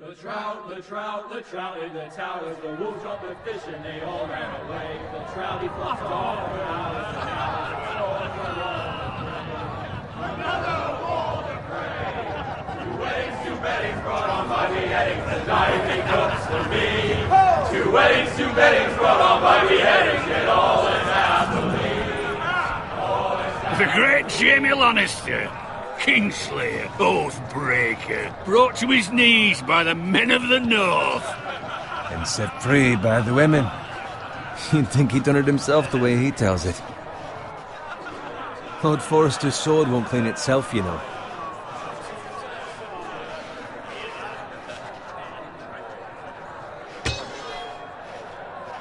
The trout in the towers, the wolves jumped the fish and they all ran away. The trout he flopped off another wall to pray. Two weddings brought on by beheadings, the diving cooks for me. Two weddings brought on by beheadings, yet all is happily. The great Jamie Lannister, Kingslayer, Oathbreaker, brought to his knees by the men of the North. And set free by the women. You'd think he'd done it himself the way he tells it. Lord Forrester's sword won't clean itself, you know.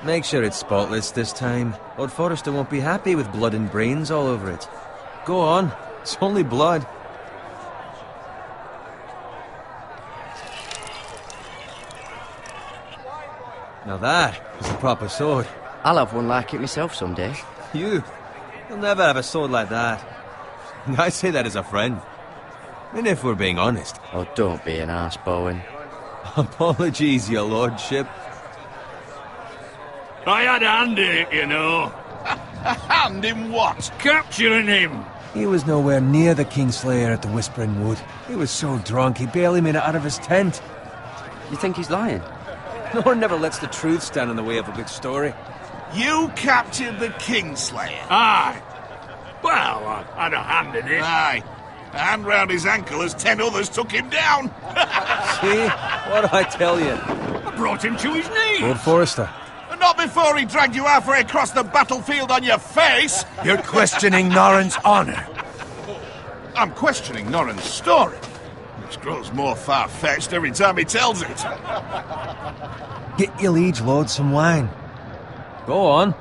Make sure it's spotless this time. Lord Forrester won't be happy with blood and brains all over it. Go on, it's only blood. Now that is a proper sword. I'll have one like it myself someday. You'll never have a sword like that. I say that as a friend. And if we're being honest. Oh, don't be an arse, Bowen. Apologies, your lordship. I had a hand in it, you know. A hand in what? Capturing him. He was nowhere near the Kingslayer at the Whispering Wood. He was so drunk he barely made it out of his tent. You think he's lying? No one never lets the truth stand in the way of a good story. You captured the Kingslayer? Aye. Well, I had a hand in it. Aye. A hand round his ankle as 10 others took him down. See? What did I tell you? I brought him to his knees. Lord Forrester. Not before he dragged you halfway across the battlefield on your face. You're questioning Norrin's honor. I'm questioning Norrin's story, which grows more far-fetched every time he tells it. Get your liege lord some wine. Go on.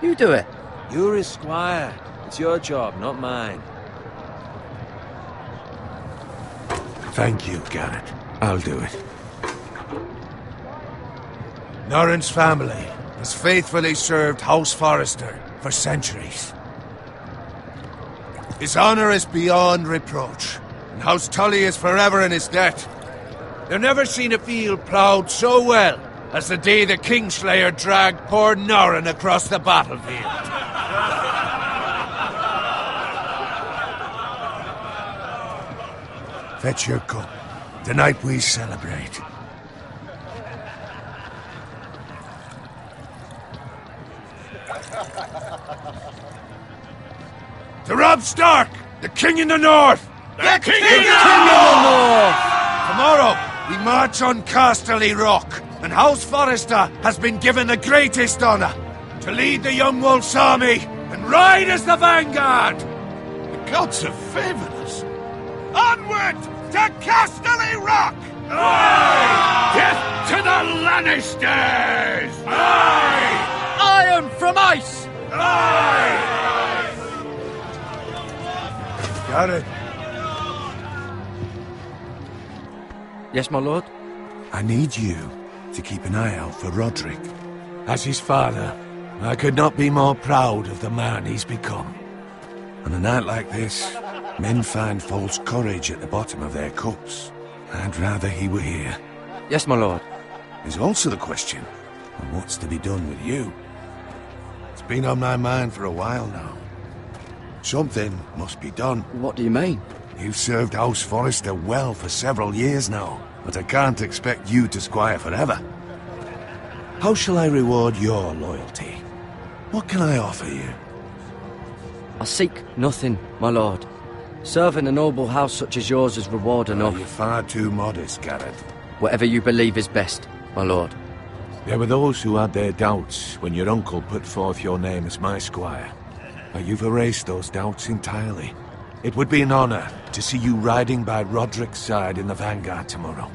You do it. You're his squire. It's your job, not mine. Thank you, Garrett. I'll do it. Norrin's family has faithfully served House Forrester for centuries. His honor is beyond reproach, and House Tully is forever in his debt. They've never seen a field ploughed so well as the day the Kingslayer dragged poor Norrin across the battlefield. Fetch your cup. Tonight we celebrate. To Robb Stark, the King in the North! The King in the North! Tomorrow, we march on Casterly Rock, and House Forrester has been given the greatest honor to lead the Young Wolf's army and ride as the vanguard! The gods have favored us. Onward to Casterly Rock! Aye! Death to the Lannisters! Aye! Iron from ice! Aye! Got it. Yes, my lord? I need you to keep an eye out for Roderick. As his father, I could not be more proud of the man he's become. On a night like this, men find false courage at the bottom of their cups. I'd rather he were here. Yes, my lord. There's also the question of what's to be done with you. It's been on my mind for a while now. Something must be done. What do you mean? You've served House Forrester well for several years now, but I can't expect you to squire forever. How shall I reward your loyalty? What can I offer you? I seek nothing, my lord. Serving a noble house such as yours is reward enough. You're far too modest, Garrett. Whatever you believe is best, my lord. There were those who had their doubts when your uncle put forth your name as my squire. But you've erased those doubts entirely. It would be an honor to see you riding by Roderick's side in the vanguard tomorrow.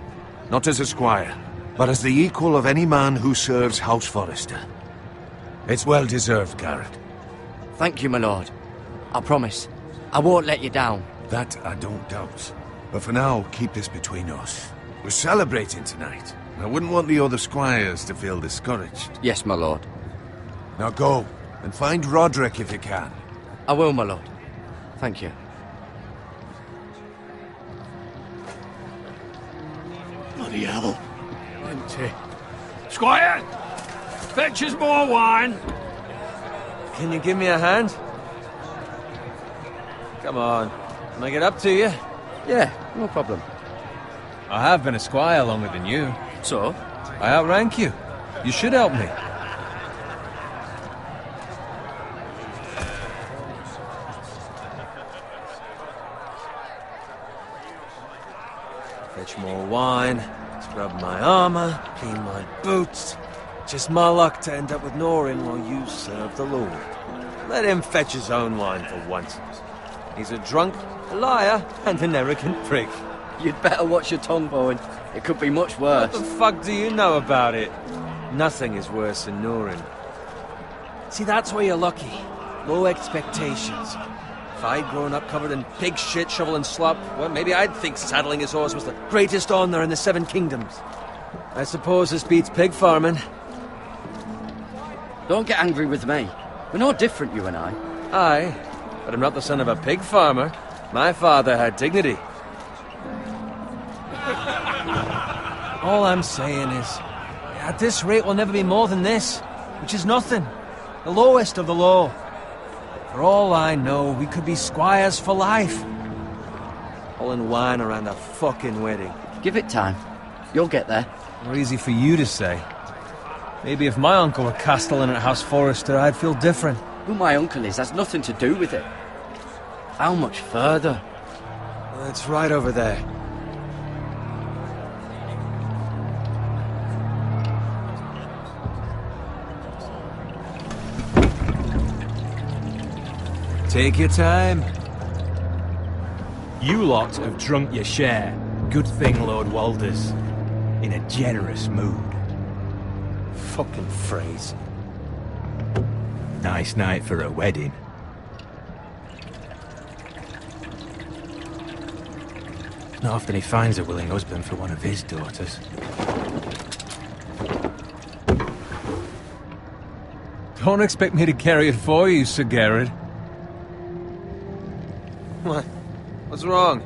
Not as a squire, but as the equal of any man who serves House Forrester. It's well deserved, Garrett. Thank you, my lord. I promise. I won't let you down. That I don't doubt. But for now, keep this between us. We're celebrating tonight. I wouldn't want the other squires to feel discouraged. Yes, my lord. Now go, and find Roderick if you can. I will, my lord. Thank you. plenty. Squire, fetch us more wine. Can you give me a hand? Come on. Can I get up to you? Yeah, no problem. I have been a squire longer than you. So? I outrank you. You should help me. Fetch more wine, scrub my armor, clean my boots. Just my luck to end up with Norin while you serve the Lord. Let him fetch his own wine for once. He's a drunk, a liar, and an arrogant prick. You'd better watch your tongue, Bowen. It could be much worse. What the fuck do you know about it? Nothing is worse than Norin. See, that's where you're lucky. Low expectations. If I'd grown up covered in pig shit, shovel and slop, well, maybe I'd think saddling his horse was the greatest honor in the Seven Kingdoms. I suppose this beats pig farming. Don't get angry with me. We're no different, you and I. Aye, but I'm not the son of a pig farmer. My father had dignity. All I'm saying is, at this rate we'll never be more than this, which is nothing. The lowest of the low. For all I know, we could be squires for life. Pulling wine around a fucking wedding. Give it time. You'll get there. More easy for you to say. Maybe if my uncle were castellan at House Forrester, I'd feel different. Who my uncle is has nothing to do with it. How much further? It's right over there. Take your time. You lot have drunk your share. Good thing, Lord Walder's in a generous mood. Fucking phrase. Nice night for a wedding. Not often he finds a willing husband for one of his daughters. Don't expect me to carry it for you, Sir Garrett. What? What's wrong?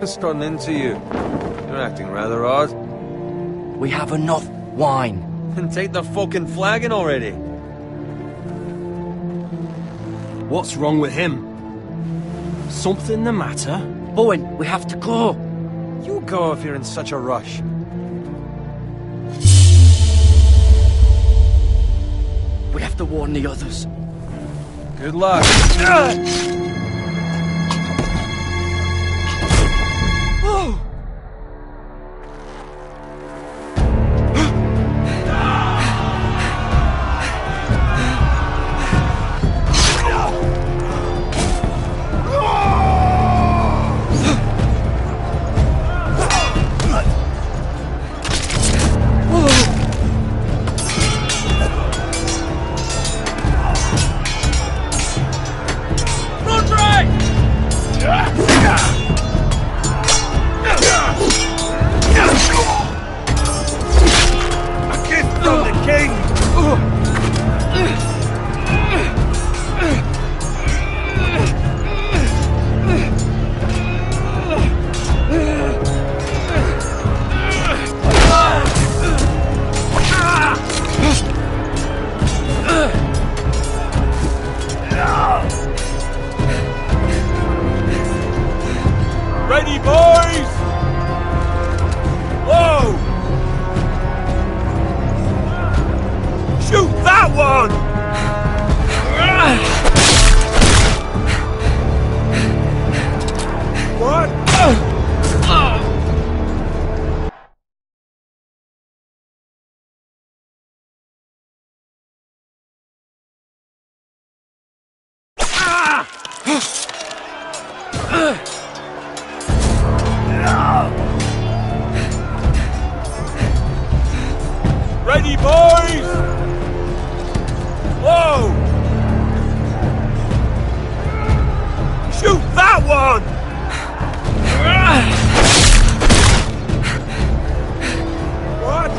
Just run into you. You're acting rather odd. We have enough wine. Then take the fucking flagon already. What's wrong with him? Something the matter? Bowen, we have to go. You go if you're in such a rush. We have to warn the others. Good luck. Ready, boys! Whoa! Shoot that one! What? Ready, boys! Whoa! Shoot that one! What?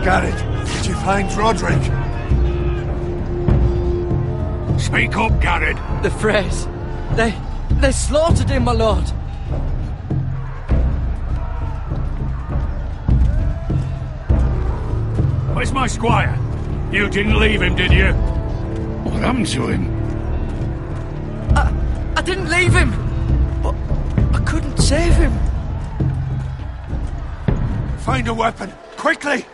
Garrett, did you find Roderick? Speak up, Garrett. The Freys. They slaughtered him, my lord. Where's my squire? You didn't leave him, did you? What happened to him? I didn't leave him, but I couldn't save him. Find a weapon, quickly!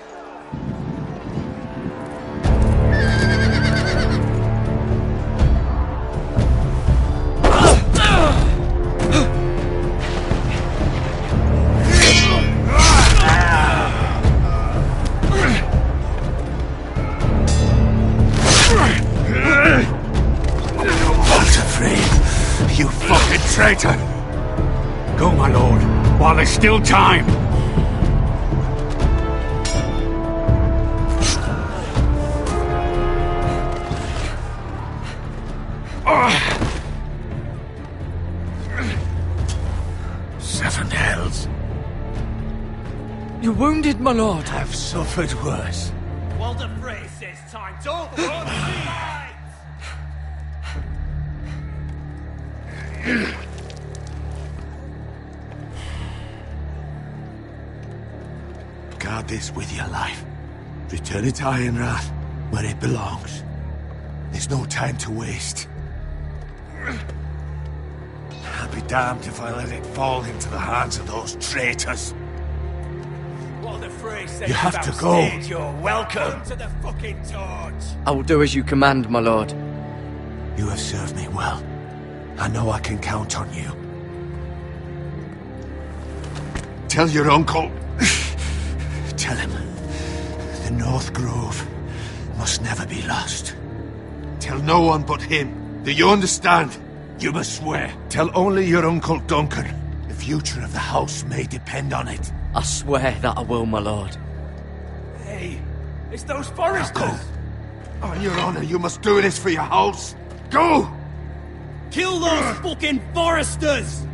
You fucking traitor! Go, my lord, while there's still time. Seven hells. You're wounded, my lord. I've suffered worse. Walder Frey says time. Don't run behind! Guard this with your life. Return it to Ironrath, where it belongs. There's no time to waste. I'll be damned if I let it fall into the hands of those traitors. Walder Frey says You have to go. You're welcome to the fucking torch. I will do as you command, my lord. You have served me well. I know I can count on you. Tell your uncle. Tell him. The North Grove must never be lost. Tell no one but him. Do you understand? You must swear. Tell only your Uncle Duncan. The future of the house may depend on it. I swear that I will, my lord. Hey, it's those foresters. Go. On your honor, you must do this for your house. Go! Kill those fucking foresters!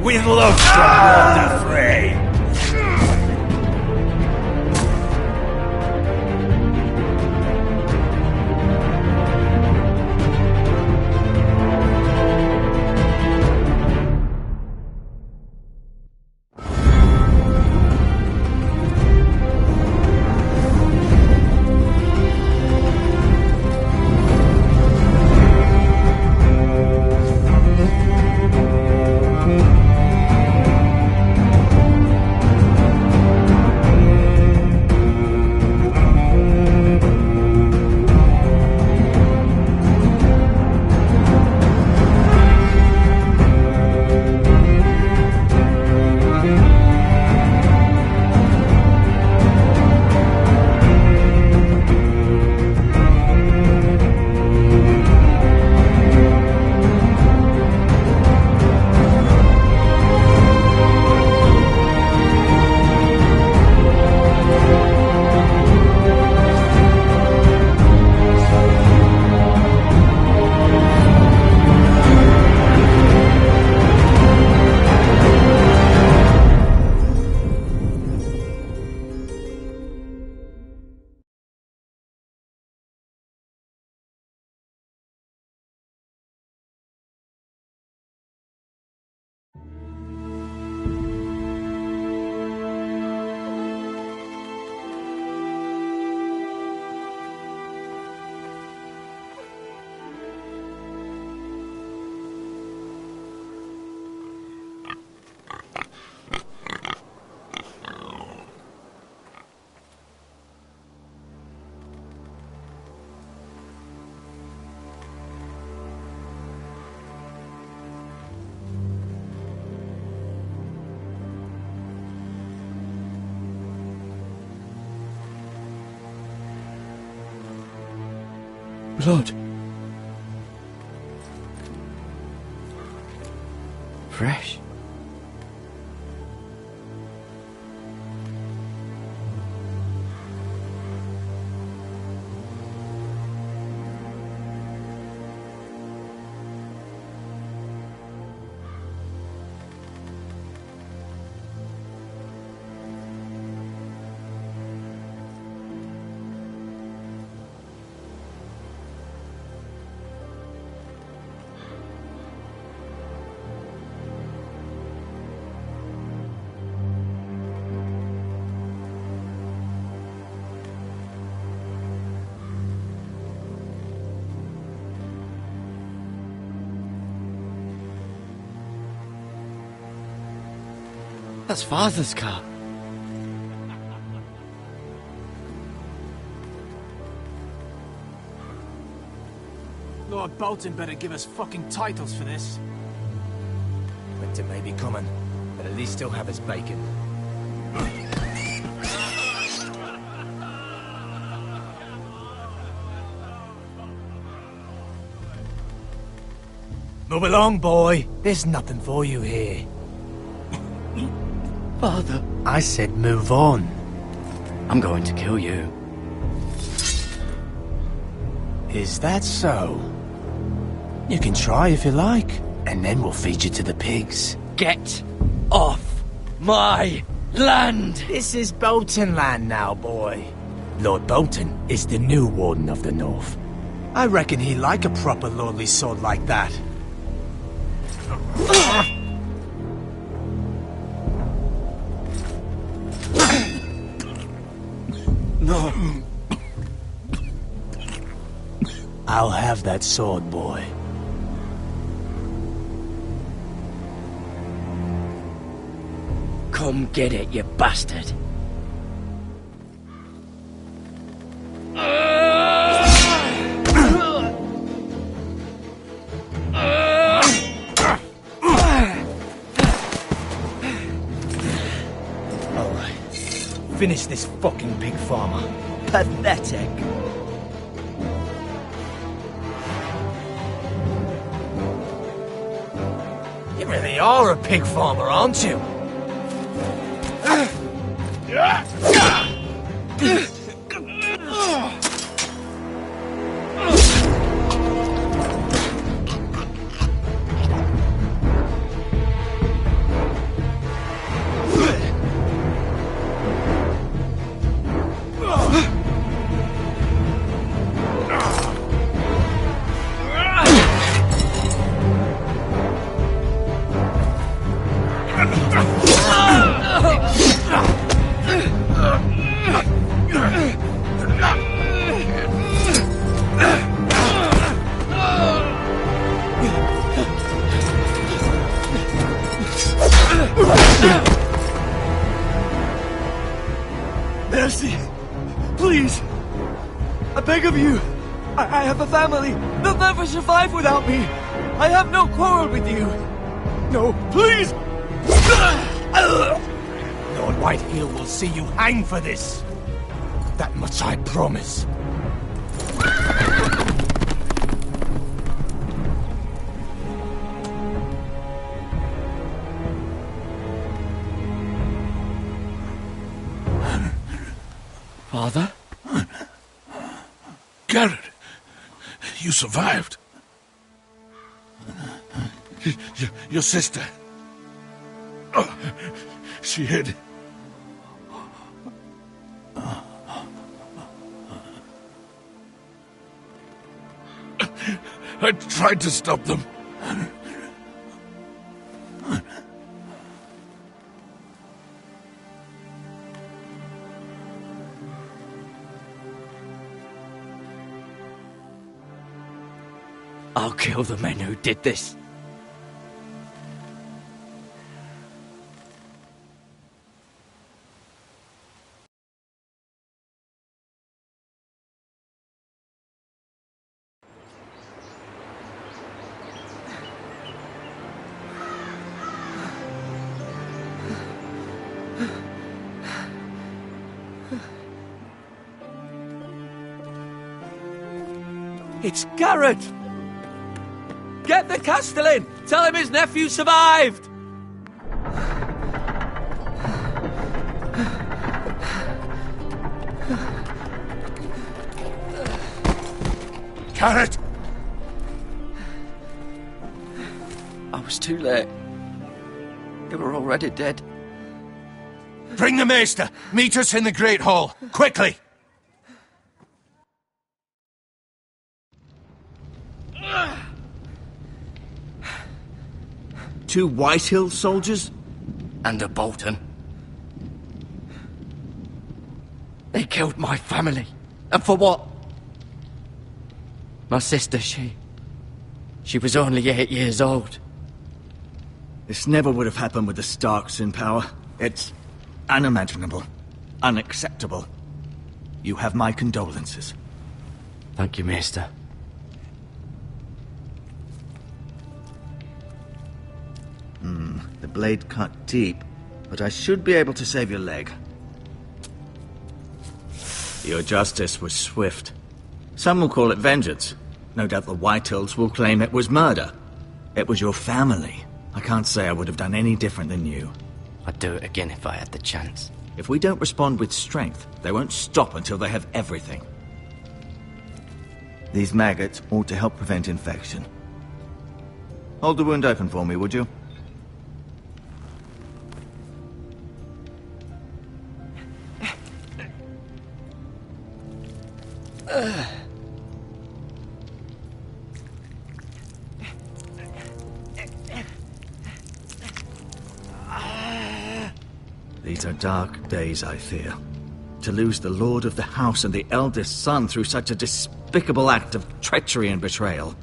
With love from Walder Frey. Lord. Fresh. That's Father's car. Lord Bolton better give us fucking titles for this. Winter may be coming, but at least he'll have his bacon. Move along, boy. There's nothing for you here. Father, I said move on. I'm going to kill you. Is that so? You can try if you like, and then we'll feed you to the pigs. Get off my land! This is Bolton land now, boy. Lord Bolton is the new Warden of the North. I reckon he'd like a proper lordly sword like that. No. I'll have that sword, boy. Come get it, you bastard. Alright. Finish this fucking pig farmer. Pathetic. You really are a pig farmer, aren't you? Mercy! Please! I beg of you! I have a family! They'll never survive without me! I have no quarrel with you! No, please! Lord Whitehill will see you hang for this. That much I promise. Father? Garrett, you survived. Your sister. Oh, she hid. I tried to stop them. I'll kill the men who did this. It's Garrett! Get the Castellan! Tell him his nephew survived! Garrett! I was too late. They were already dead. Bring the Maester! Meet us in the Great Hall! Quickly! Two Whitehill soldiers? And a Bolton. They killed my family. And for what? My sister, she was only 8 years old. This never would have happened with the Starks in power. It's unimaginable. Unacceptable. You have my condolences. Thank you, Maester. The blade cut deep, but I should be able to save your leg. Your justice was swift. Some will call it vengeance. No doubt the Whitehills will claim it was murder. It was your family. I can't say I would have done any different than you. I'd do it again if I had the chance. If we don't respond with strength, they won't stop until they have everything. These maggots ought to help prevent infection. Hold the wound open for me, would you? These are dark days, I fear. To lose the lord of the house and the eldest son through such a despicable act of treachery and betrayal.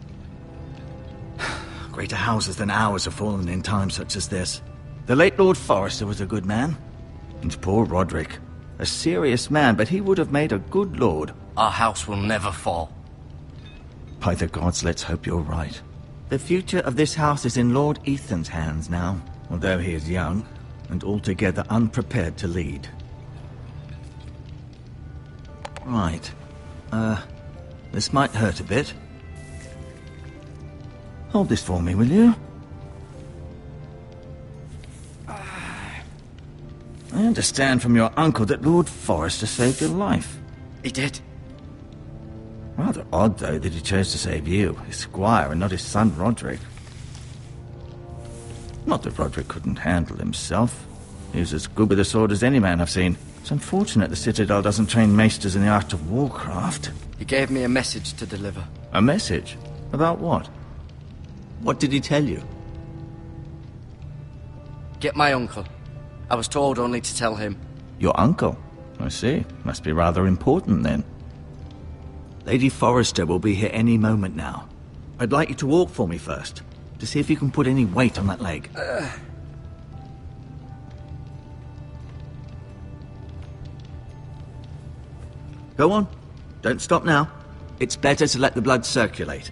Greater houses than ours have fallen in times such as this. The late Lord Forrester was a good man. And poor Roderick. A serious man, but he would have made a good lord. Our house will never fall. By the gods, let's hope you're right. The future of this house is in Lord Ethan's hands now, although he is young and altogether unprepared to lead. Right. This might hurt a bit. Hold this for me, will you? I understand from your uncle that Lord Forrester saved your life. He did. Rather odd, though, that he chose to save you, his squire, and not his son Roderick. Not that Roderick couldn't handle himself. He was as good with a sword as any man I've seen. It's unfortunate the Citadel doesn't train maesters in the art of warcraft. He gave me a message to deliver. A message? About what? What did he tell you? Get my uncle. I was told only to tell him. Your uncle? I see. Must be rather important, then. Lady Forrester will be here any moment now. I'd like you to walk for me first, to see if you can put any weight on that leg. Go on. Don't stop now. It's better to let the blood circulate.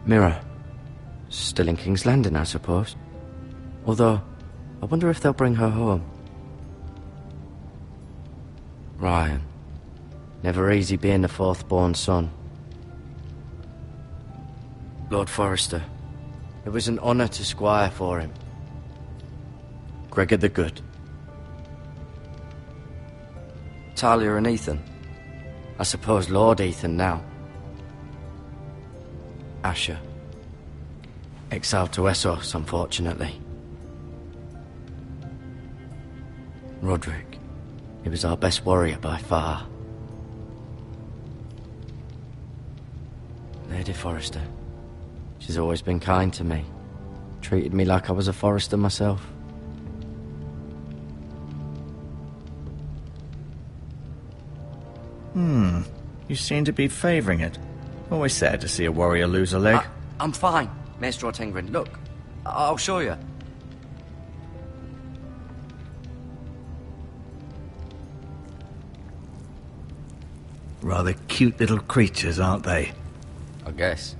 Mira. Still in King's Landing, I suppose. Although, I wonder if they'll bring her home. Ryan. Never easy being the fourth-born son. Lord Forrester. It was an honour to squire for him. Gregor the Good. Talia and Ethan. I suppose Lord Ethan now. Asher. Exiled to Essos, unfortunately. Roderick. He was our best warrior by far. Lady Forrester. She's always been kind to me. Treated me like I was a Forrester myself. You seem to be favouring it. Always sad to see a warrior lose a leg. I'm fine, Maester Ortengrin. Look, I'll show you. Rather cute little creatures, aren't they? I guess.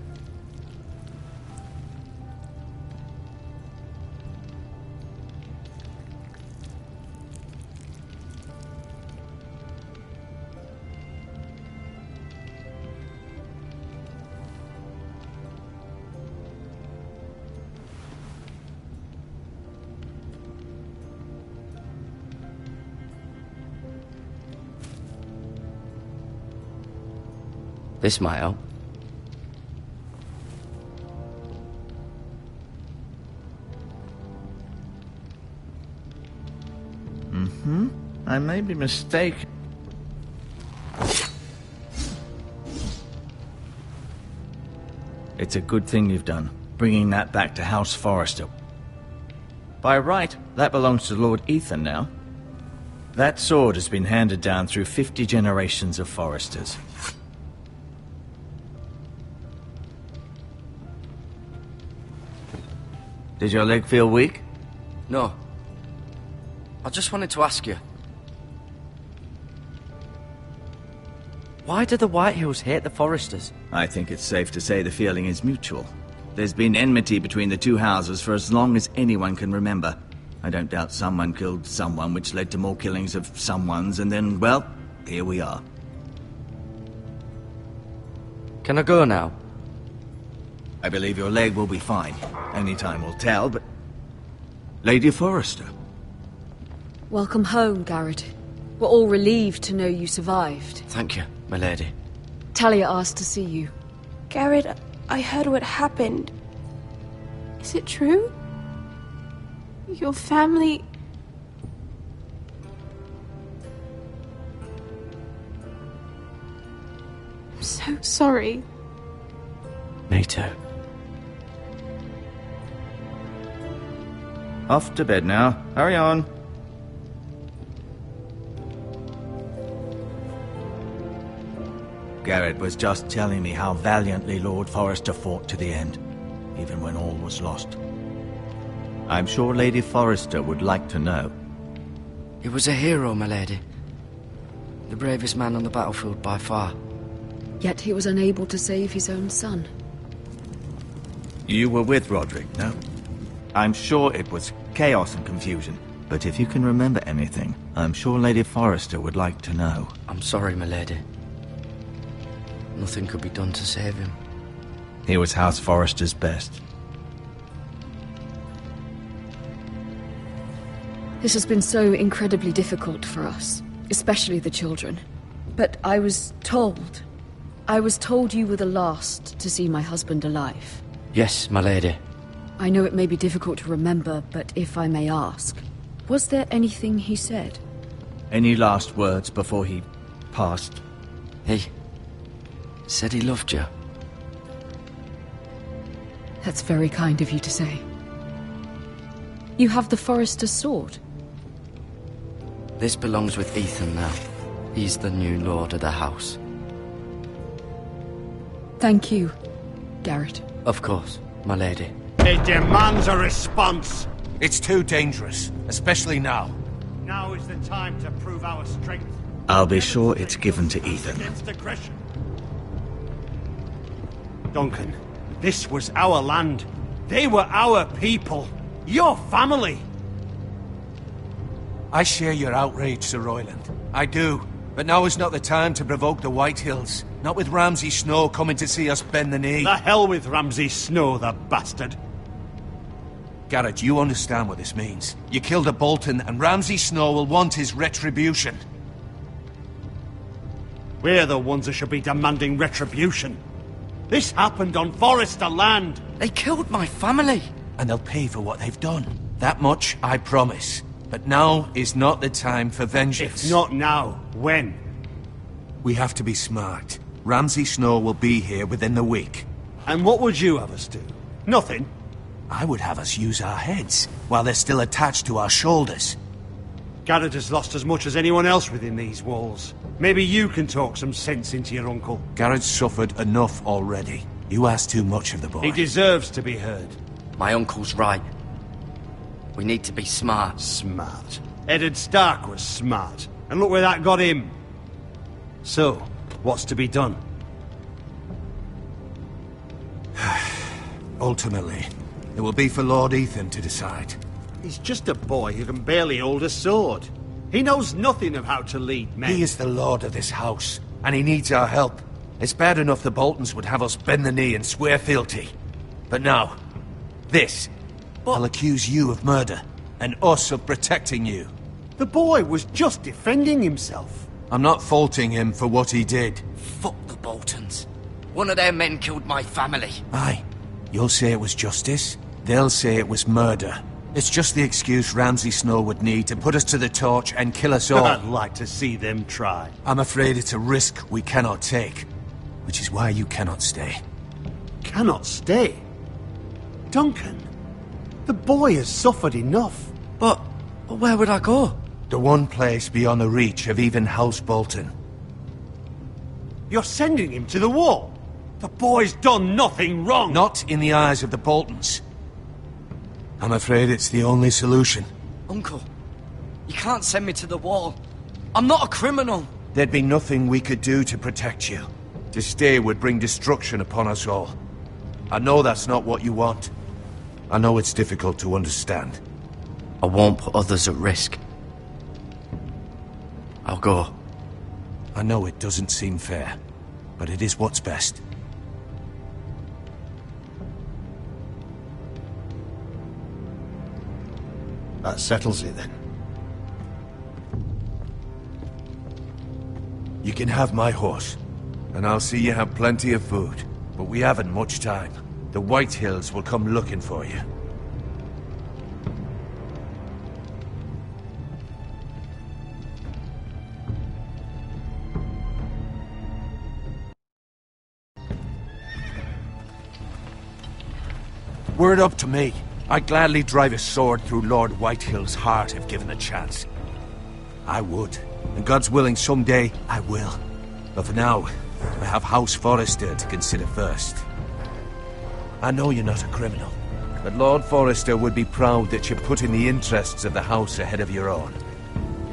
This might help. I may be mistaken. It's a good thing you've done, bringing that back to House Forrester. By right, that belongs to Lord Ethan now. That sword has been handed down through 50 generations of Forresters. Did your leg feel weak? No. I just wanted to ask you. Why do the Whitehills hate the Forresters? I think it's safe to say the feeling is mutual. There's been enmity between the two houses for as long as anyone can remember. I don't doubt someone killed someone, which led to more killings of someones, and then, well, here we are. Can I go now? I believe your leg will be fine. Only time will tell, but... Lady Forrester. Welcome home, Garrett. We're all relieved to know you survived. Thank you, my lady. Talia asked to see you. Garrett, I heard what happened. Is it true? Your family... I'm so sorry. Me too. Off to bed now. Hurry on. Garrett was just telling me how valiantly Lord Forrester fought to the end, even when all was lost. I'm sure Lady Forrester would like to know. He was a hero, my lady. The bravest man on the battlefield by far. Yet he was unable to save his own son. You were with Roderick, no? I'm sure it was chaos and confusion, but if you can remember anything, I'm sure Lady Forrester would like to know. I'm sorry, my lady. Nothing could be done to save him. He was House Forrester's best. This has been so incredibly difficult for us, especially the children. But I was told you were the last to see my husband alive. Yes, my lady. I know it may be difficult to remember, but if I may ask, was there anything he said? Any last words before he passed? He said he loved you. That's very kind of you to say. You have the Forrester's sword. This belongs with Ethan now. He's the new lord of the house. Thank you, Garrett. Of course, my lady. It demands a response. It's too dangerous, especially now. Now is the time to prove our strength. I'll be sure it's given to Ethan. Against aggression. Duncan, this was our land. They were our people. Your family. I share your outrage, Sir Royland. I do. But now is not the time to provoke the Whitehills. Not with Ramsay Snow coming to see us bend the knee. The hell with Ramsay Snow, the bastard. Garrett, you understand what this means. You killed a Bolton, and Ramsay Snow will want his retribution. We're the ones that should be demanding retribution. This happened on Forrester land. They killed my family. And they'll pay for what they've done. That much, I promise. But now is not the time for vengeance. If not now, when? We have to be smart. Ramsay Snow will be here within the week. And what would you have us do? Nothing. I would have us use our heads, while they're still attached to our shoulders. Garrett has lost as much as anyone else within these walls. Maybe you can talk some sense into your uncle. Garrett's suffered enough already. You ask too much of the boy. He deserves to be heard. My uncle's right. We need to be smart. Smart. Eddard Stark was smart. And look where that got him. So, what's to be done? Ultimately, it will be for Lord Ethan to decide. He's just a boy who can barely hold a sword. He knows nothing of how to lead men. He is the lord of this house, and he needs our help. It's bad enough the Boltons would have us bend the knee and swear fealty. But now, this. I'll accuse you of murder, and us of protecting you. The boy was just defending himself. I'm not faulting him for what he did. Fuck the Boltons. One of their men killed my family. Aye. You'll say it was justice. They'll say it was murder. It's just the excuse Ramsay Snow would need to put us to the torch and kill us all. I'd like to see them try. I'm afraid it's a risk we cannot take, which is why you cannot stay. Cannot stay? Duncan, the boy has suffered enough. But where would I go? The one place beyond the reach of even House Bolton. You're sending him to the wall? The boy's done nothing wrong! Not in the eyes of the Boltons. I'm afraid it's the only solution. Uncle, you can't send me to the wall. I'm not a criminal. There'd be nothing we could do to protect you. To stay would bring destruction upon us all. I know that's not what you want. I know it's difficult to understand. I won't put others at risk. I'll go. I know it doesn't seem fair, but it is what's best. That settles it then. You can have my horse, and I'll see you have plenty of food. But we haven't much time. The White Hills will come looking for you. Were it up to me, I'd gladly drive a sword through Lord Whitehill's heart if given a chance. I would. And God's willing, someday I will. But for now, I have House Forrester to consider first. I know you're not a criminal, but Lord Forrester would be proud that you're putting the interests of the house ahead of your own.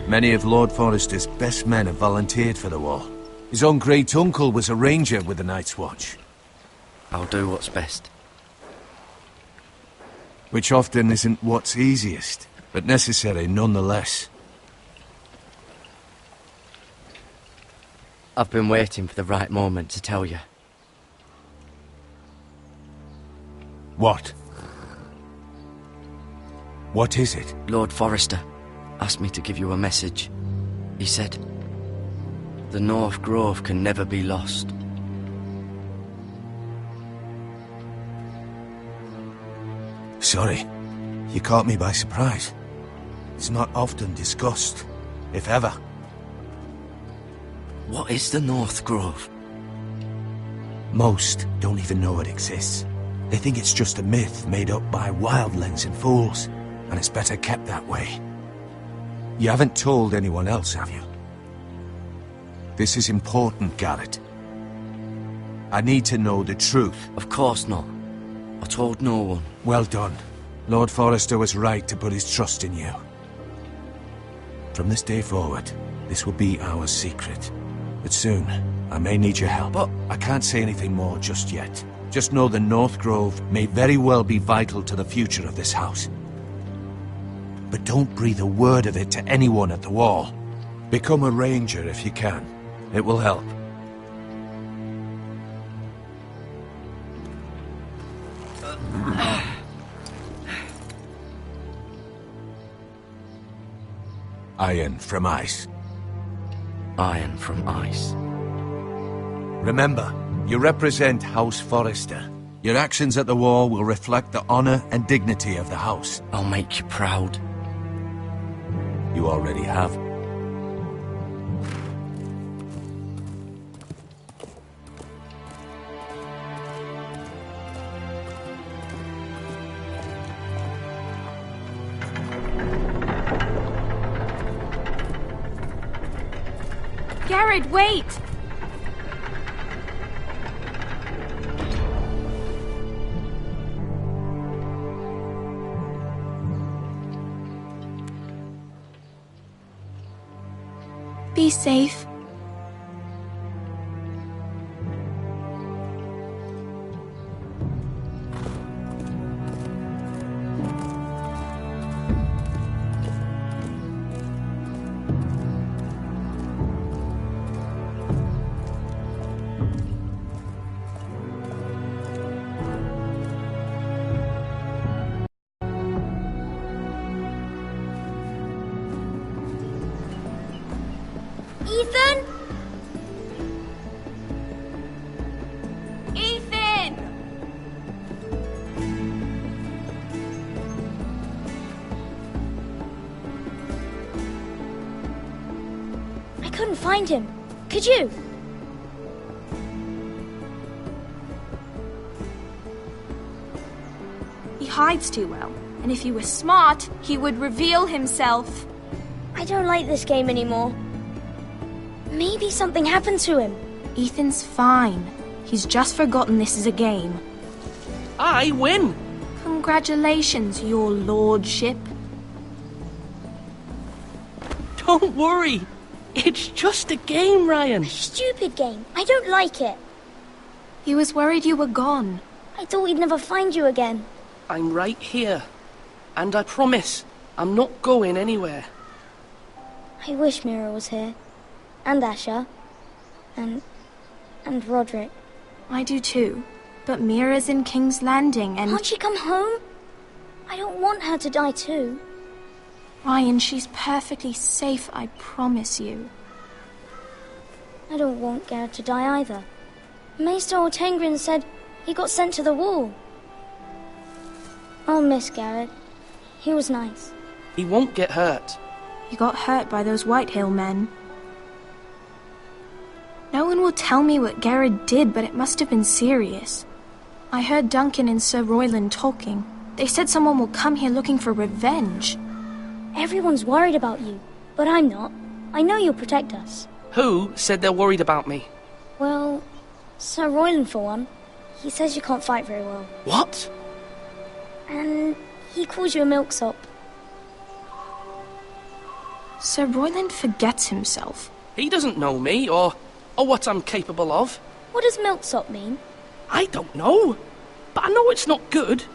Many of Lord Forrester's best men have volunteered for the war. His own great-uncle was a ranger with the Night's Watch. I'll do what's best. Which often isn't what's easiest, but necessary nonetheless. I've been waiting for the right moment to tell you. What? What is it? Lord Forrester asked me to give you a message. He said, the North Grove can never be lost. Sorry, you caught me by surprise. It's not often discussed, if ever. What is the North Grove? Most don't even know it exists. They think it's just a myth made up by wildlings and fools, and it's better kept that way. You haven't told anyone else, have you? This is important, Garrett. I need to know the truth. Of course not. I told no one. Well done. Lord Forrester was right to put his trust in you. From this day forward, this will be our secret. But soon, I may need your help. But I can't say anything more just yet. Just know the North Grove may very well be vital to the future of this house. But don't breathe a word of it to anyone at the wall. Become a ranger if you can. It will help. Iron from ice. Iron from ice. Remember, you represent House Forrester. Your actions at the war will reflect the honor and dignity of the house. I'll make you proud. You already have. Garrett, wait! Be safe. Ethan? Ethan! couldn't find him. Could you? He hides too well, and if he were smart, he would reveal himself. I don't like this game anymore. Maybe something happened to him. Ethan's fine. He's just forgotten this is a game. I win! Congratulations, your lordship. Don't worry. It's just a game, Ryan. A stupid game. I don't like it. He was worried you were gone. I thought we'd never find you again. I'm right here. And I promise, I'm not going anywhere. I wish Mira was here. And Asher. And Roderick. I do too. But Mira's in King's Landing and... Can't she come home? I don't want her to die too. Ryan, she's perfectly safe, I promise you. I don't want Garrett to die either. Maester Ortengrin said he got sent to the wall. I'll miss Garrett. He was nice. He won't get hurt. He got hurt by those Whitehill men. No one will tell me what Garrett did, but it must have been serious. I heard Duncan and Sir Royland talking. They said someone will come here looking for revenge. Everyone's worried about you, but I'm not. I know you'll protect us. Who said they're worried about me? Well, Sir Royland for one. He says you can't fight very well. What? And he calls you a milksop. Sir Royland forgets himself. He doesn't know me, or what I'm capable of. What does milksop mean? I don't know, but I know it's not good.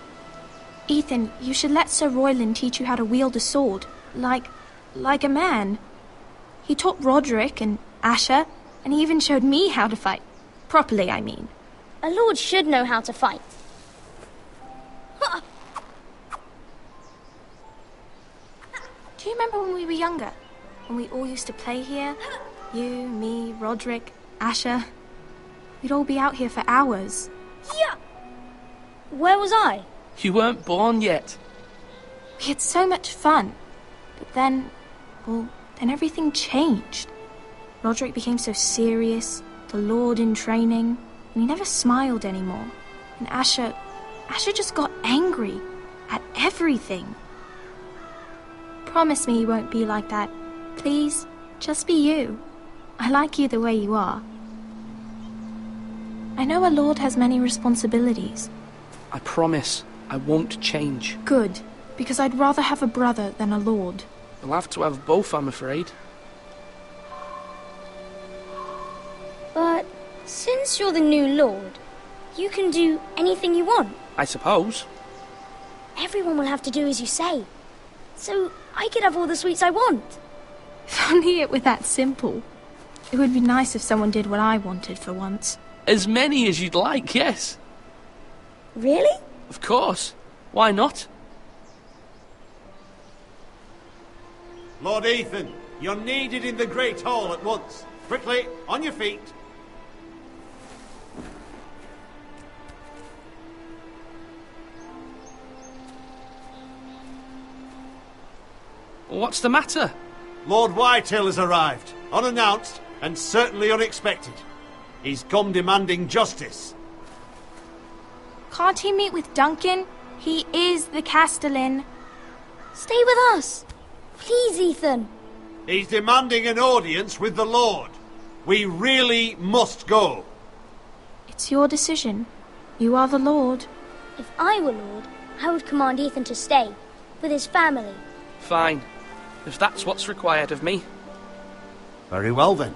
Ethan, you should let Sir Royland teach you how to wield a sword, like a man. He taught Roderick and Asher, and he even showed me how to fight. Properly, I mean. A lord should know how to fight. Do you remember when we were younger? When we all used to play here? You, me, Roderick, Asher. We'd all be out here for hours. Yeah! Where was I? You weren't born yet. We had so much fun. But then everything changed. Roderick became so serious, the Lord in training, and he never smiled anymore. And Asher just got angry at everything. Promise me you won't be like that. Please, just be you. I like you the way you are. I know a lord has many responsibilities. I promise I won't change. Good, because I'd rather have a brother than a lord. We'll have to have both, I'm afraid. But since you're the new lord, you can do anything you want. I suppose. Everyone will have to do as you say. So I could have all the sweets I want. If only it were that simple. It would be nice if someone did what I wanted for once. As many as you'd like, yes. Really? Of course. Why not? Lord Ethan, you're needed in the Great Hall at once. Quickly, on your feet. What's the matter? Lord Whitehill has arrived, unannounced and certainly unexpected. He's come demanding justice. Can't he meet with Duncan? He is the Castellan. Stay with us. Please, Ethan. He's demanding an audience with the Lord. We really must go. It's your decision. You are the Lord. If I were Lord, I would command Ethan to stay, with his family. Fine. If that's what's required of me. Very well, then.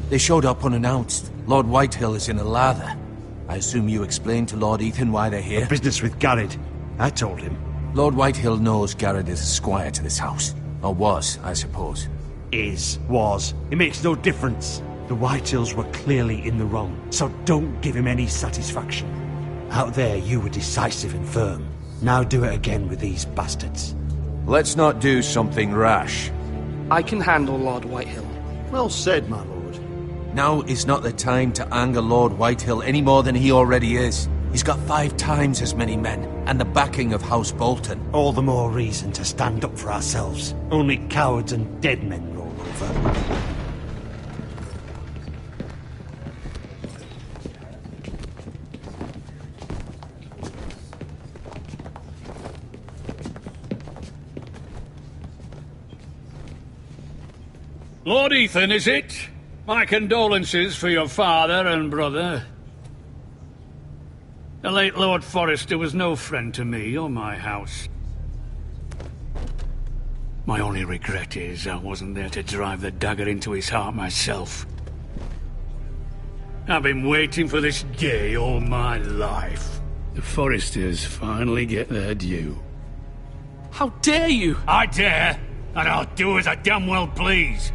They showed up unannounced. Lord Whitehill is in a lather. I assume you explained to Lord Ethan why they're here? The business with Garrett. I told him. Lord Whitehill knows Garrett is a squire to this house. Or was, I suppose. Was. It makes no difference. The Whitehills were clearly in the wrong, so don't give him any satisfaction. Out there, you were decisive and firm. Now do it again with these bastards. Let's not do something rash. I can handle Lord Whitehill. Well said, my lord. Now is not the time to anger Lord Whitehill any more than he already is. He's got 5 times as many men, and the backing of House Bolton. All the more reason to stand up for ourselves. Only cowards and dead men roll over. Lord Ethan, is it? My condolences for your father and brother. The late Lord Forrester was no friend to me or my house. My only regret is I wasn't there to drive the dagger into his heart myself. I've been waiting for this day all my life. The Forresters finally get their due. How dare you! I dare, and I'll do as I damn well please.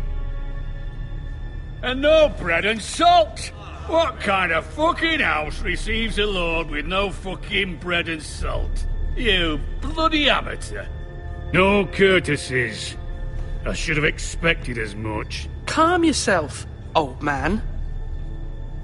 And no bread and salt! What kind of fucking house receives a lord with no fucking bread and salt? You bloody amateur. No courtesies. I should have expected as much. Calm yourself, old man.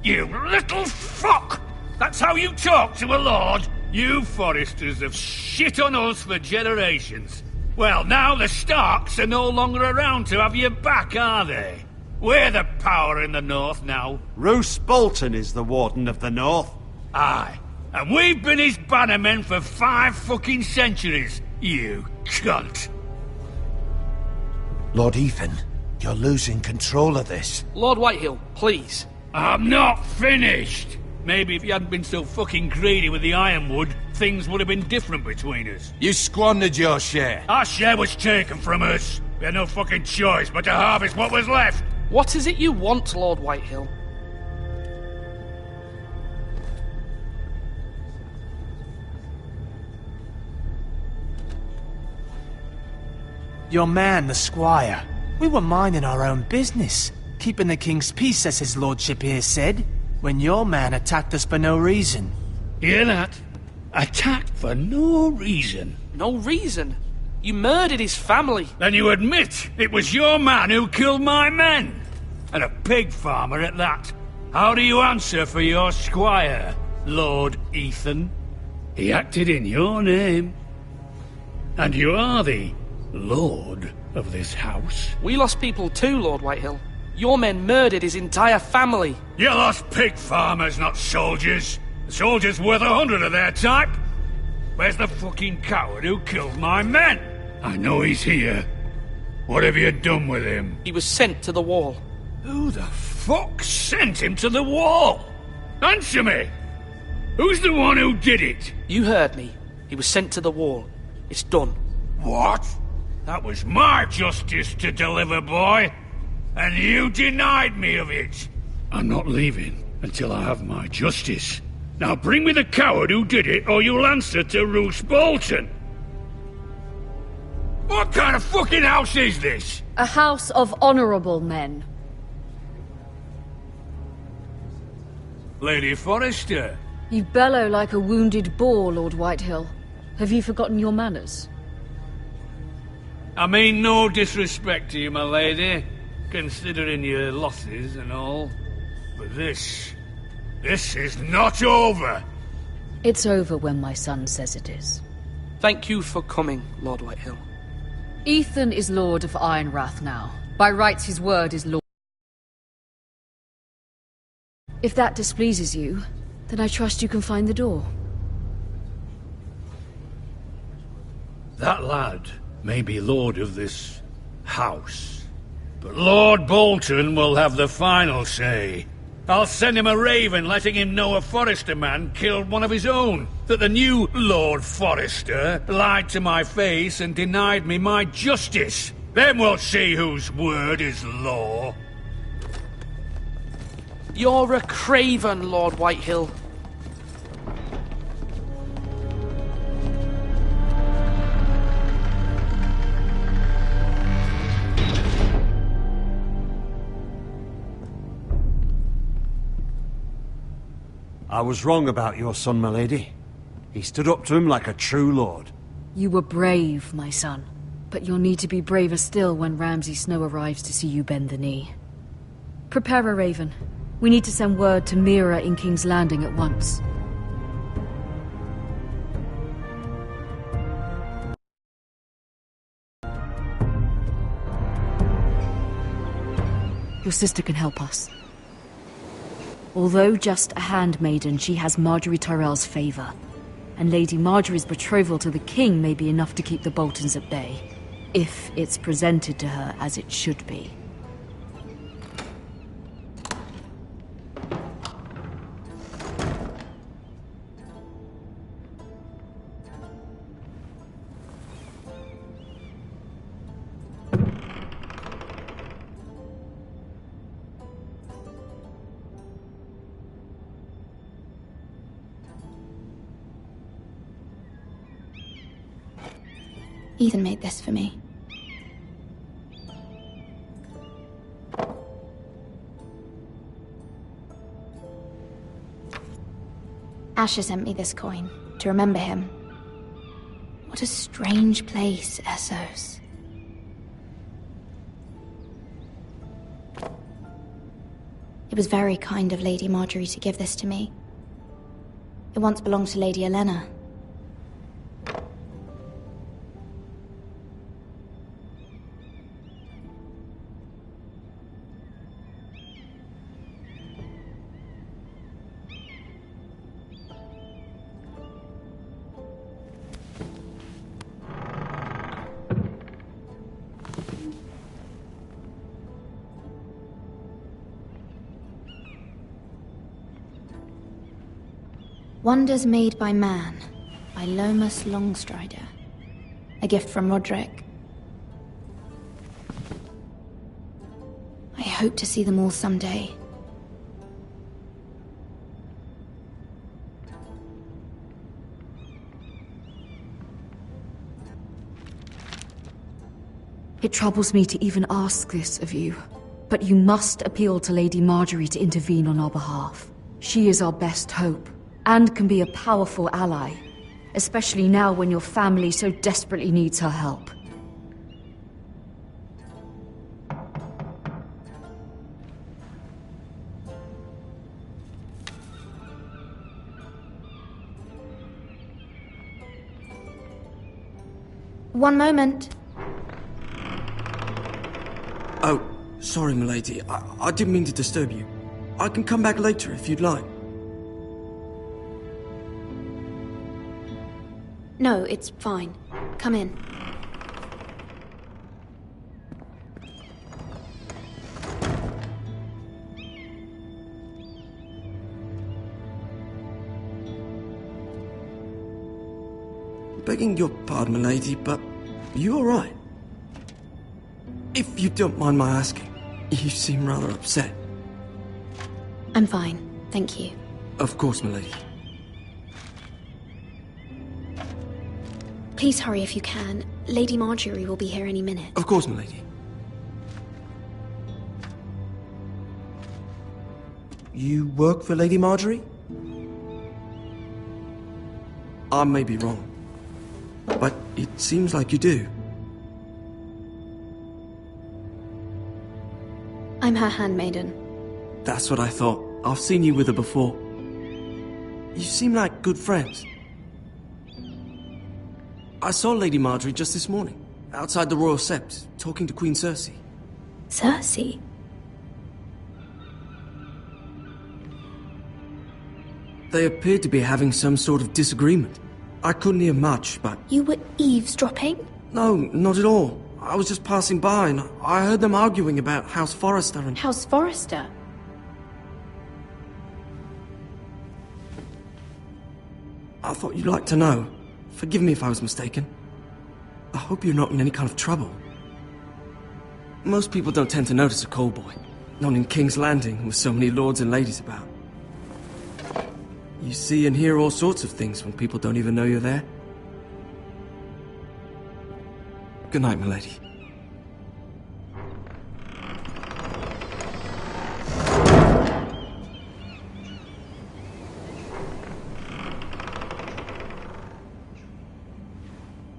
You little fuck! That's how you talk to a lord? You Forresters have shit on us for generations. Well, now the Starks are no longer around to have your back, are they? We're the power in the north now. Roose Bolton is the Warden of the North. Aye. And we've been his bannermen for 5 fucking centuries, you cunt. Lord Ethan, you're losing control of this. Lord Whitehill, please. I'm not finished. Maybe if you hadn't been so fucking greedy with the ironwood, things would have been different between us. You squandered your share. Our share was taken from us. We had no fucking choice but to harvest what was left. What is it you want, Lord Whitehill? Your man, the squire. We were minding our own business, keeping the king's peace, as his lordship here said, when your man attacked us for no reason. Hear that? Attacked for no reason. No reason? You murdered his family. Then you admit it was your man who killed my men. And a pig farmer at that. How do you answer for your squire, Lord Ethan? He acted in your name. And you are the lord of this house. We lost people too, Lord Whitehill. Your men murdered his entire family. You lost pig farmers, not soldiers. The soldiers worth 100 of their type. Where's the fucking coward who killed my men? I know he's here. What have you done with him? He was sent to the wall. Who the fuck sent him to the wall? Answer me! Who's the one who did it? You heard me. He was sent to the wall. It's done. What? That was my justice to deliver, boy. And you denied me of it. I'm not leaving until I have my justice. Now bring me the coward who did it, or you'll answer to Roose Bolton. What kind of fucking house is this? A house of honorable men. Lady Forrester. You bellow like a wounded boar, Lord Whitehill. Have you forgotten your manners? I mean no disrespect to you, my lady, considering your losses and all. But this is not over. It's over when my son says it is. Thank you for coming, Lord Whitehill. Ethan is Lord of Ironrath now. By rights, his word is law. If that displeases you, then I trust you can find the door. That lad may be lord of this house, but Lord Bolton will have the final say. I'll send him a raven letting him know a Forrester man killed one of his own, that the new Lord Forrester lied to my face and denied me my justice. Then we'll see whose word is law. You're a craven, Lord Whitehill. I was wrong about your son, my lady. He stood up to him like a true lord. You were brave, my son. But you'll need to be braver still when Ramsay Snow arrives to see you bend the knee. Prepare a raven. We need to send word to Mira in King's Landing at once. Your sister can help us. Although just a handmaiden, she has Marjorie Tyrell's favor. And Lady Marjorie's betrothal to the king may be enough to keep the Boltons at bay. If it's presented to her as it should be. Ethan made this for me. Asher sent me this coin to remember him. What a strange place, Essos. It was very kind of Lady Marjorie to give this to me. It once belonged to Lady Elena. Wonders Made by Man, by Lomas Longstrider. A gift from Roderick. I hope to see them all someday. It troubles me to even ask this of you, but you must appeal to Lady Marjorie to intervene on our behalf. She is our best hope. And can be a powerful ally, especially now when your family so desperately needs her help. One moment. Oh, sorry, milady. I didn't mean to disturb you. I can come back later if you'd like. No, it's fine. Come in. Begging your pardon, milady, but are you alright? If you don't mind my asking, you seem rather upset. I'm fine, thank you. Of course, milady. Please hurry if you can. Lady Marjorie will be here any minute. Of course, milady. You work for Lady Marjorie? I may be wrong, but it seems like you do. I'm her handmaiden. That's what I thought. I've seen you with her before. You seem like good friends. I saw Lady Marjorie just this morning, outside the Royal Sept, talking to Queen Cersei. Cersei? They appeared to be having some sort of disagreement. I couldn't hear much, but... You were eavesdropping? No, not at all. I was just passing by and I heard them arguing about House Forrester and... House Forrester? I thought you'd like to know. Forgive me if I was mistaken. I hope you're not in any kind of trouble. Most people don't tend to notice a callboy. Not in King's Landing, with so many lords and ladies about. You see and hear all sorts of things when people don't even know you're there. Good night, milady.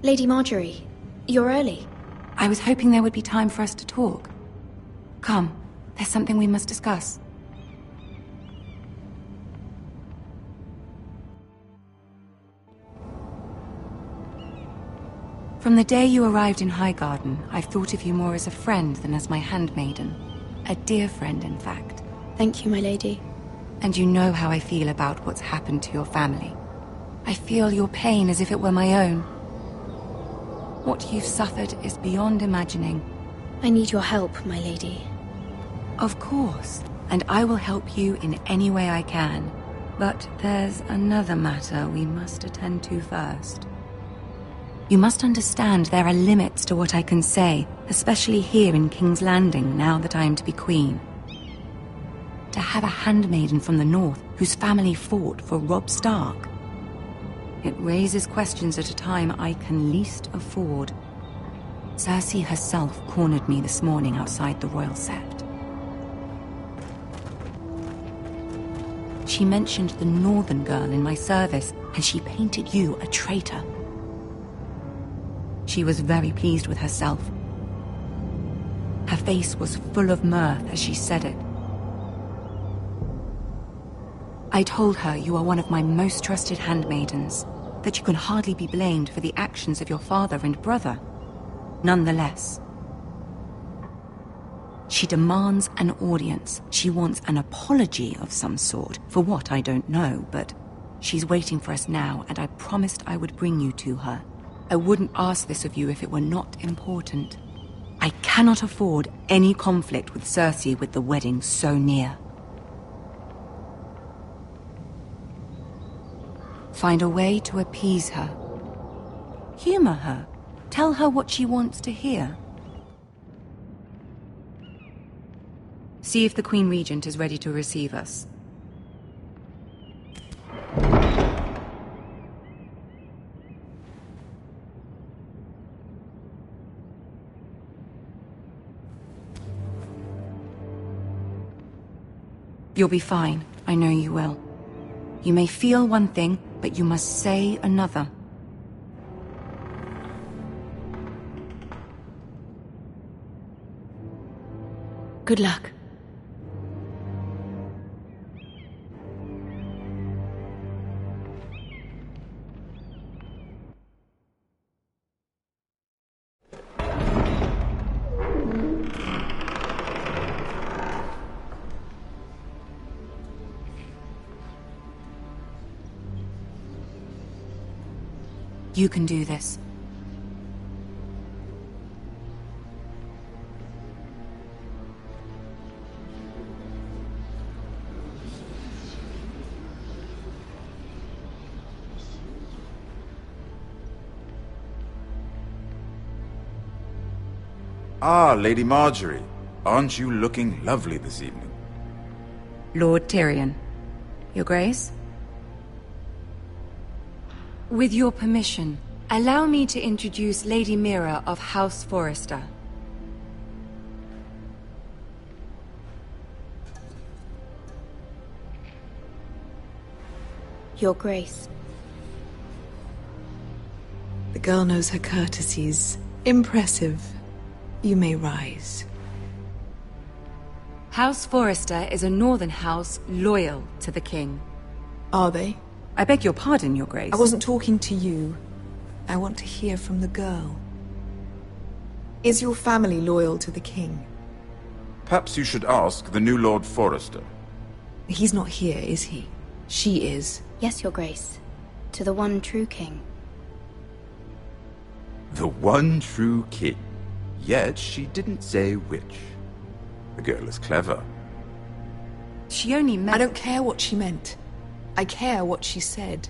Lady Marjorie, you're early. I was hoping there would be time for us to talk. Come, there's something we must discuss. From the day you arrived in Highgarden, I've thought of you more as a friend than as my handmaiden. A dear friend, in fact. Thank you, my lady. And you know how I feel about what's happened to your family. I feel your pain as if it were my own. What you've suffered is beyond imagining. I need your help, my lady. Of course, and I will help you in any way I can. But there's another matter we must attend to first. You must understand there are limits to what I can say, especially here in King's Landing, now that I am to be queen. To have a handmaiden from the north whose family fought for Robb Stark. It raises questions at a time I can least afford. Cersei herself cornered me this morning outside the Royal Sept. She mentioned the northern girl in my service, and she painted you a traitor. She was very pleased with herself. Her face was full of mirth as she said it. I told her you are one of my most trusted handmaidens, that you can hardly be blamed for the actions of your father and brother. Nonetheless, she demands an audience. She wants an apology of some sort, for what I don't know, but she's waiting for us now, and I promised I would bring you to her. I wouldn't ask this of you if it were not important. I cannot afford any conflict with Cersei with the wedding so near. Find a way to appease her. Humor her. Tell her what she wants to hear. See if the Queen Regent is ready to receive us. You'll be fine. I know you will. You may feel one thing, but you must say another. Good luck. You can do this. Ah, Lady Marjorie. Aren't you looking lovely this evening? Lord Tyrion. Your Grace? With your permission, allow me to introduce Lady Mira of House Forrester. Your Grace. The girl knows her courtesies. Impressive. You may rise. House Forrester is a northern house loyal to the king. Are they? I beg your pardon, Your Grace. I wasn't talking to you. I want to hear from the girl. Is your family loyal to the king? Perhaps you should ask the new Lord Forrester. He's not here, is he? She is. Yes, Your Grace. To the one true king. The one true king. Yet she didn't say which. The girl is clever. She only meant... I don't care what she meant. I care what she said.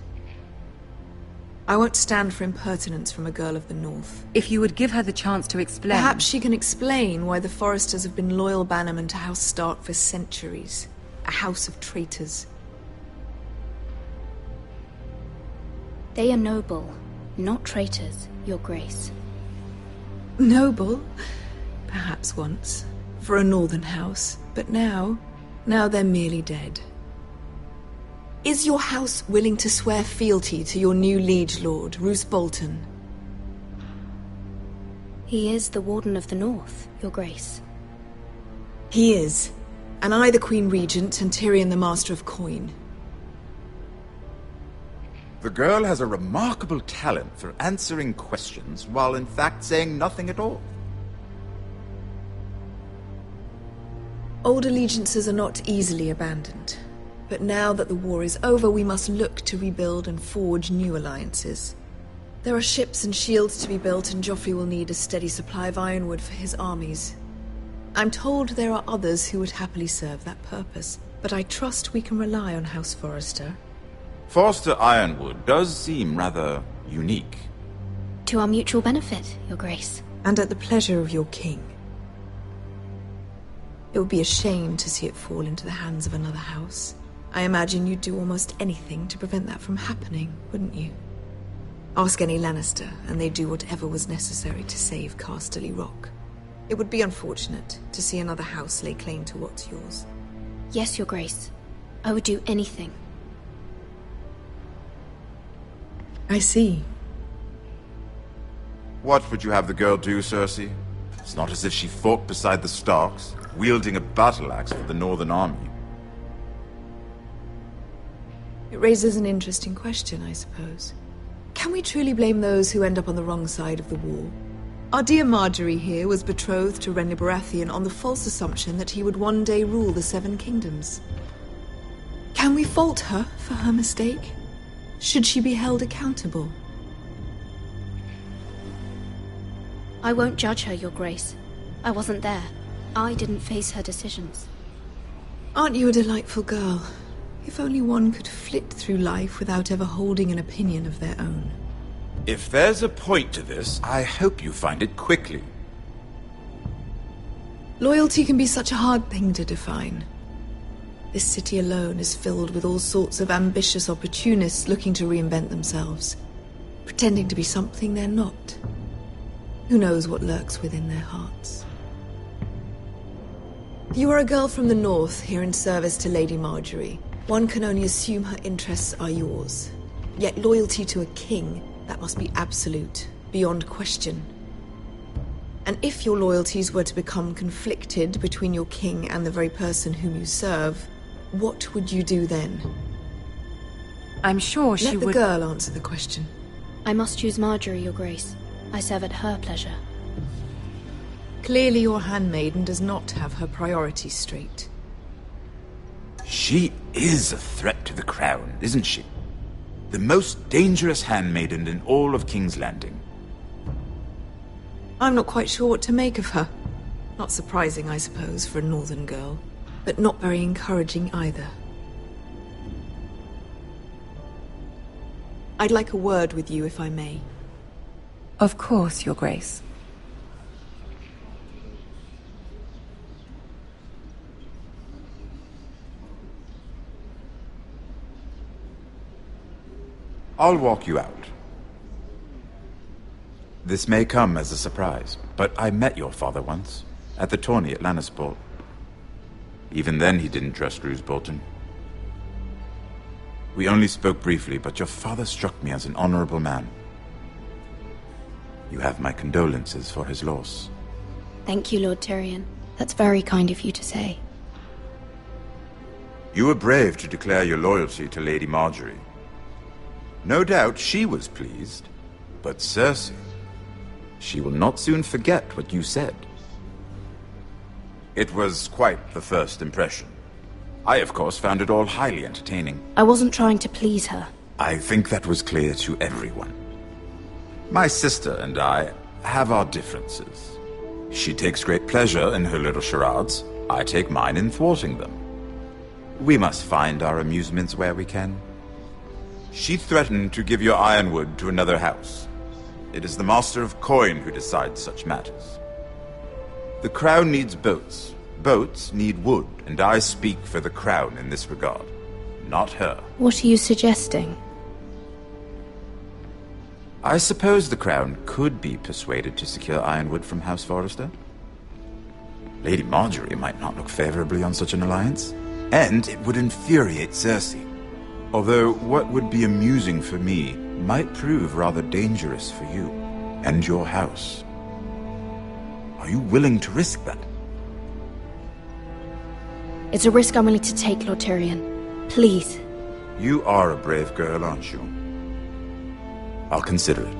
I won't stand for impertinence from a girl of the North. If you would give her the chance to explain... Perhaps she can explain why the Forresters have been loyal bannermen to House Stark for centuries. A house of traitors. They are noble, not traitors, Your Grace. Noble? Perhaps once. For a northern house. But now they're merely dead. Is your house willing to swear fealty to your new liege lord, Roose Bolton? He is the Warden of the North, Your Grace. He is. And I the Queen Regent, and Tyrion the Master of Coin. The girl has a remarkable talent for answering questions while in fact saying nothing at all. Old allegiances are not easily abandoned. But now that the war is over, we must look to rebuild and forge new alliances. There are ships and shields to be built, and Joffrey will need a steady supply of ironwood for his armies. I'm told there are others who would happily serve that purpose, but I trust we can rely on House Forrester. Forrester Ironwood does seem rather unique. To our mutual benefit, Your Grace. And at the pleasure of your king. It would be a shame to see it fall into the hands of another house. I imagine you'd do almost anything to prevent that from happening, wouldn't you? Ask any Lannister, and they'd do whatever was necessary to save Casterly Rock. It would be unfortunate to see another house lay claim to what's yours. Yes, Your Grace. I would do anything. I see. What would you have the girl do, Cersei? It's not as if she fought beside the Starks, wielding a battle axe for the Northern Army. It raises an interesting question, I suppose. Can we truly blame those who end up on the wrong side of the war? Our dear Marjorie here was betrothed to Renly Baratheon on the false assumption that he would one day rule the Seven Kingdoms. Can we fault her for her mistake? Should she be held accountable? I won't judge her, Your Grace. I wasn't there. I didn't face her decisions. Aren't you a delightful girl? If only one could flit through life without ever holding an opinion of their own. If there's a point to this, I hope you find it quickly. Loyalty can be such a hard thing to define. This city alone is filled with all sorts of ambitious opportunists looking to reinvent themselves, pretending to be something they're not. Who knows what lurks within their hearts? You are a girl from the north, here in service to Lady Marjorie. One can only assume her interests are yours. Yet loyalty to a king, that must be absolute, beyond question. And if your loyalties were to become conflicted between your king and the very person whom you serve, what would you do then? I'm sure she would... Let the girl answer the question. I must choose Marjorie, Your Grace. I serve at her pleasure. Clearly your handmaiden does not have her priorities straight. She is a threat to the crown, isn't she? The most dangerous handmaiden in all of King's Landing. I'm not quite sure what to make of her. Not surprising, I suppose, for a northern girl, but not very encouraging either. I'd like a word with you, if I may. Of course, Your Grace. I'll walk you out. This may come as a surprise, but I met your father once, at the tourney at Lannisport. Even then he didn't trust Roose Bolton. We only spoke briefly, but your father struck me as an honorable man. You have my condolences for his loss. Thank you, Lord Tyrion. That's very kind of you to say. You were brave to declare your loyalty to Lady Marjorie. No doubt she was pleased, but Cersei, she will not soon forget what you said. It was quite the first impression. I, of course, found it all highly entertaining. I wasn't trying to please her. I think that was clear to everyone. My sister and I have our differences. She takes great pleasure in her little charades. I take mine in thwarting them. We must find our amusements where we can. She threatened to give your ironwood to another house. It is the Master of Coin who decides such matters. The Crown needs boats. Boats need wood, and I speak for the Crown in this regard, not her. What are you suggesting? I suppose the Crown could be persuaded to secure ironwood from House Forrester. Lady Marjorie might not look favorably on such an alliance, and it would infuriate Cersei. Although what would be amusing for me might prove rather dangerous for you and your house. Are you willing to risk that? It's a risk I'm willing to take, Lord Tyrion. Please. You are a brave girl, aren't you? I'll consider it.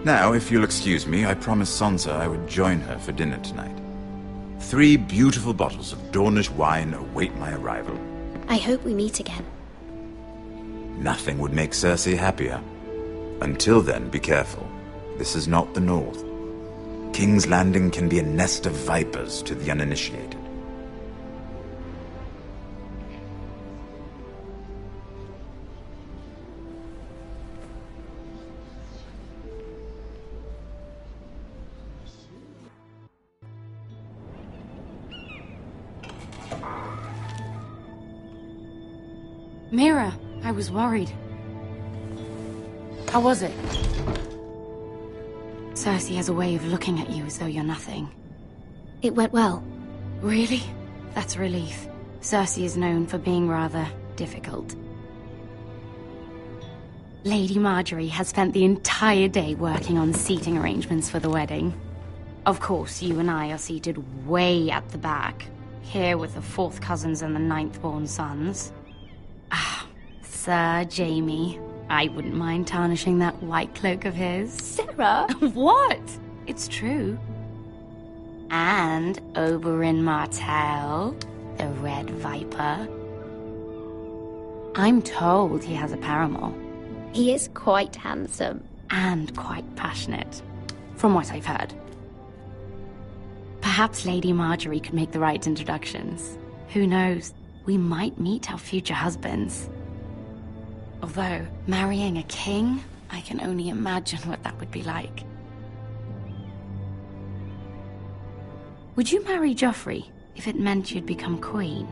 Now, if you'll excuse me, I promised Sansa I would join her for dinner tonight. 3 beautiful bottles of Dornish wine await my arrival. I hope we meet again. Nothing would make Cersei happier. Until then, be careful. This is not the North. King's Landing can be a nest of vipers to the uninitiated. Mira, I was worried. How was it? Cersei has a way of looking at you as though you're nothing. It went well. Really? That's a relief. Cersei is known for being rather difficult. Lady Margaery has spent the entire day working on seating arrangements for the wedding. Of course, you and I are seated way at the back, here with the 4th cousins and the 9th-born sons. Ah, Sir Jaime. I wouldn't mind tarnishing that white cloak of his. Sarah? What? It's true. And Oberyn Martell, the Red Viper. I'm told he has a paramour. He is quite handsome. And quite passionate, from what I've heard. Perhaps Lady Margaery could make the right introductions. Who knows? We might meet our future husbands. Although, marrying a king, I can only imagine what that would be like. Would you marry Joffrey if it meant you'd become queen?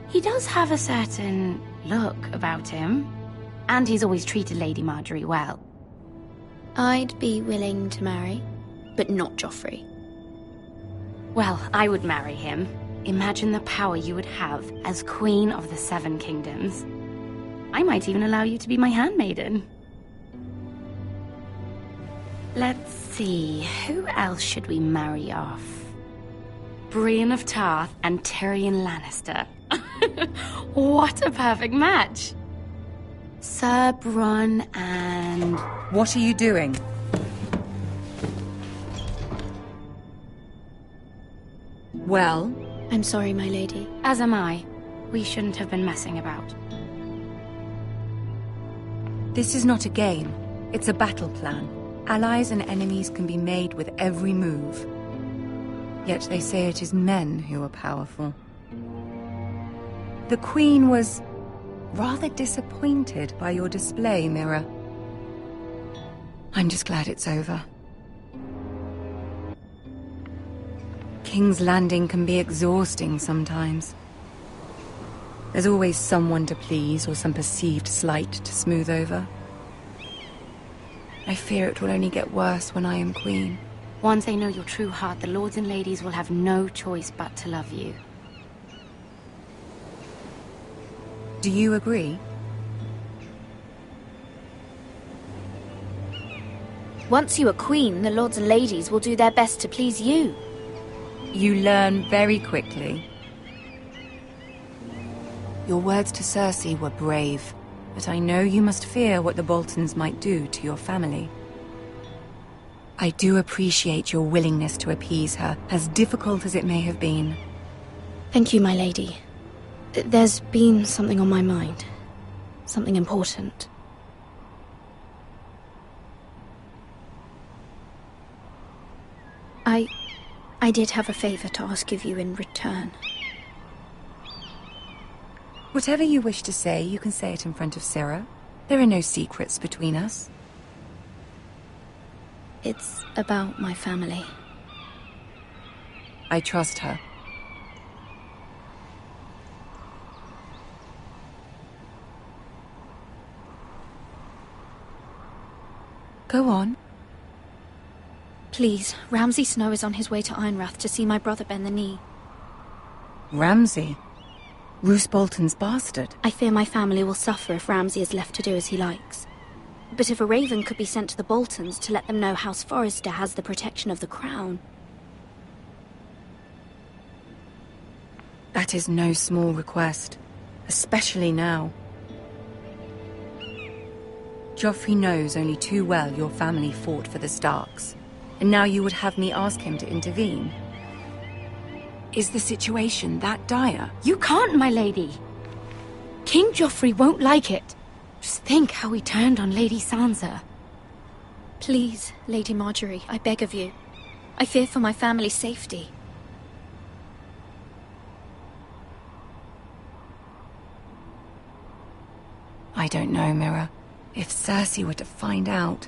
He does have a certain look about him, and he's always treated Lady Margaery well. I'd be willing to marry, but not Joffrey. Well, I would marry him. Imagine the power you would have as Queen of the 7 Kingdoms. I might even allow you to be my handmaiden. Let's see, who else should we marry off? Brienne of Tarth and Tyrion Lannister. What a perfect match! Sir Bronn and... What are you doing? Well? I'm sorry, my lady. As am I. We shouldn't have been messing about. This is not a game. It's a battle plan. Allies and enemies can be made with every move. Yet they say it is men who are powerful. The Queen was rather disappointed by your display, Mira. I'm just glad it's over. King's Landing can be exhausting sometimes. There's always someone to please or some perceived slight to smooth over. I fear it will only get worse when I am queen. Once they know your true heart, the lords and ladies will have no choice but to love you. Do you agree? Once you are queen, the lords and ladies will do their best to please you. You learn very quickly. Your words to Cersei were brave, but I know you must fear what the Boltons might do to your family. I do appreciate your willingness to appease her, as difficult as it may have been. Thank you, my lady. There's been something on my mind. Something important. I did have a favor to ask of you in return. Whatever you wish to say, you can say it in front of Sarah. There are no secrets between us. It's about my family. I trust her. Go on. Please, Ramsay Snow is on his way to Ironrath to see my brother bend the knee. Ramsay? Roose Bolton's bastard? I fear my family will suffer if Ramsay is left to do as he likes. But if a raven could be sent to the Boltons to let them know House Forrester has the protection of the crown... That is no small request, especially now. Joffrey knows only too well your family fought for the Starks, and now you would have me ask him to intervene. Is the situation that dire? You can't, my lady! King Joffrey won't like it. Just think how he turned on Lady Sansa. Please, Lady Marjorie, I beg of you. I fear for my family's safety. I don't know, Mira. If Cersei were to find out...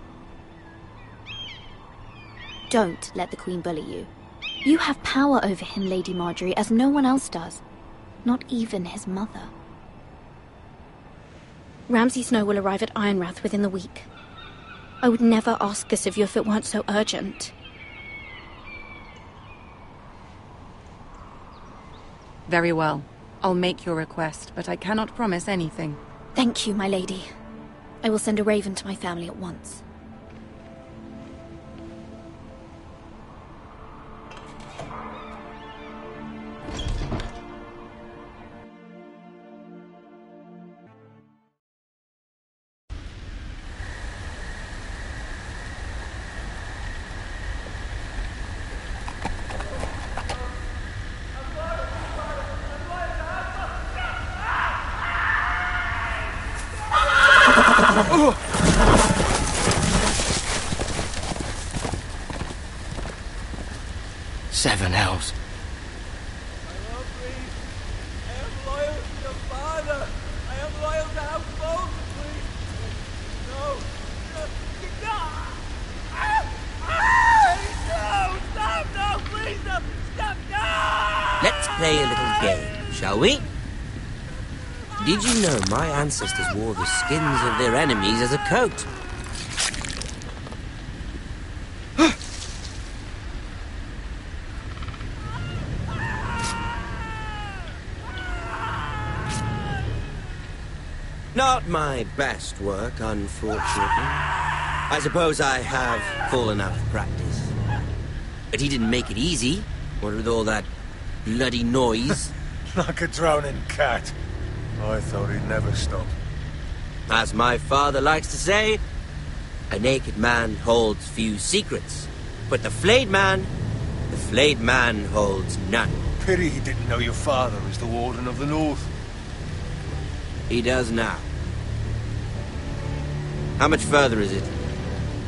Don't let the Queen bully you. You have power over him, Lady Marjorie, as no one else does. Not even his mother. Ramsay Snow will arrive at Ironrath within the week. I would never ask this of you if it weren't so urgent. Very well. I'll make your request, but I cannot promise anything. Thank you, my lady. I will send a raven to my family at once. Seven hells. Let's play a little game, shall we? Did you know my ancestors wore the skins of their enemies as a coat? Not my best work, unfortunately. I suppose I have fallen out of practice. But he didn't make it easy, what with all that bloody noise. Like a drowning cat. I thought he'd never stop. As my father likes to say, a naked man holds few secrets. But the flayed man holds none. Pity he didn't know your father was the Warden of the North. He does now. How much further is it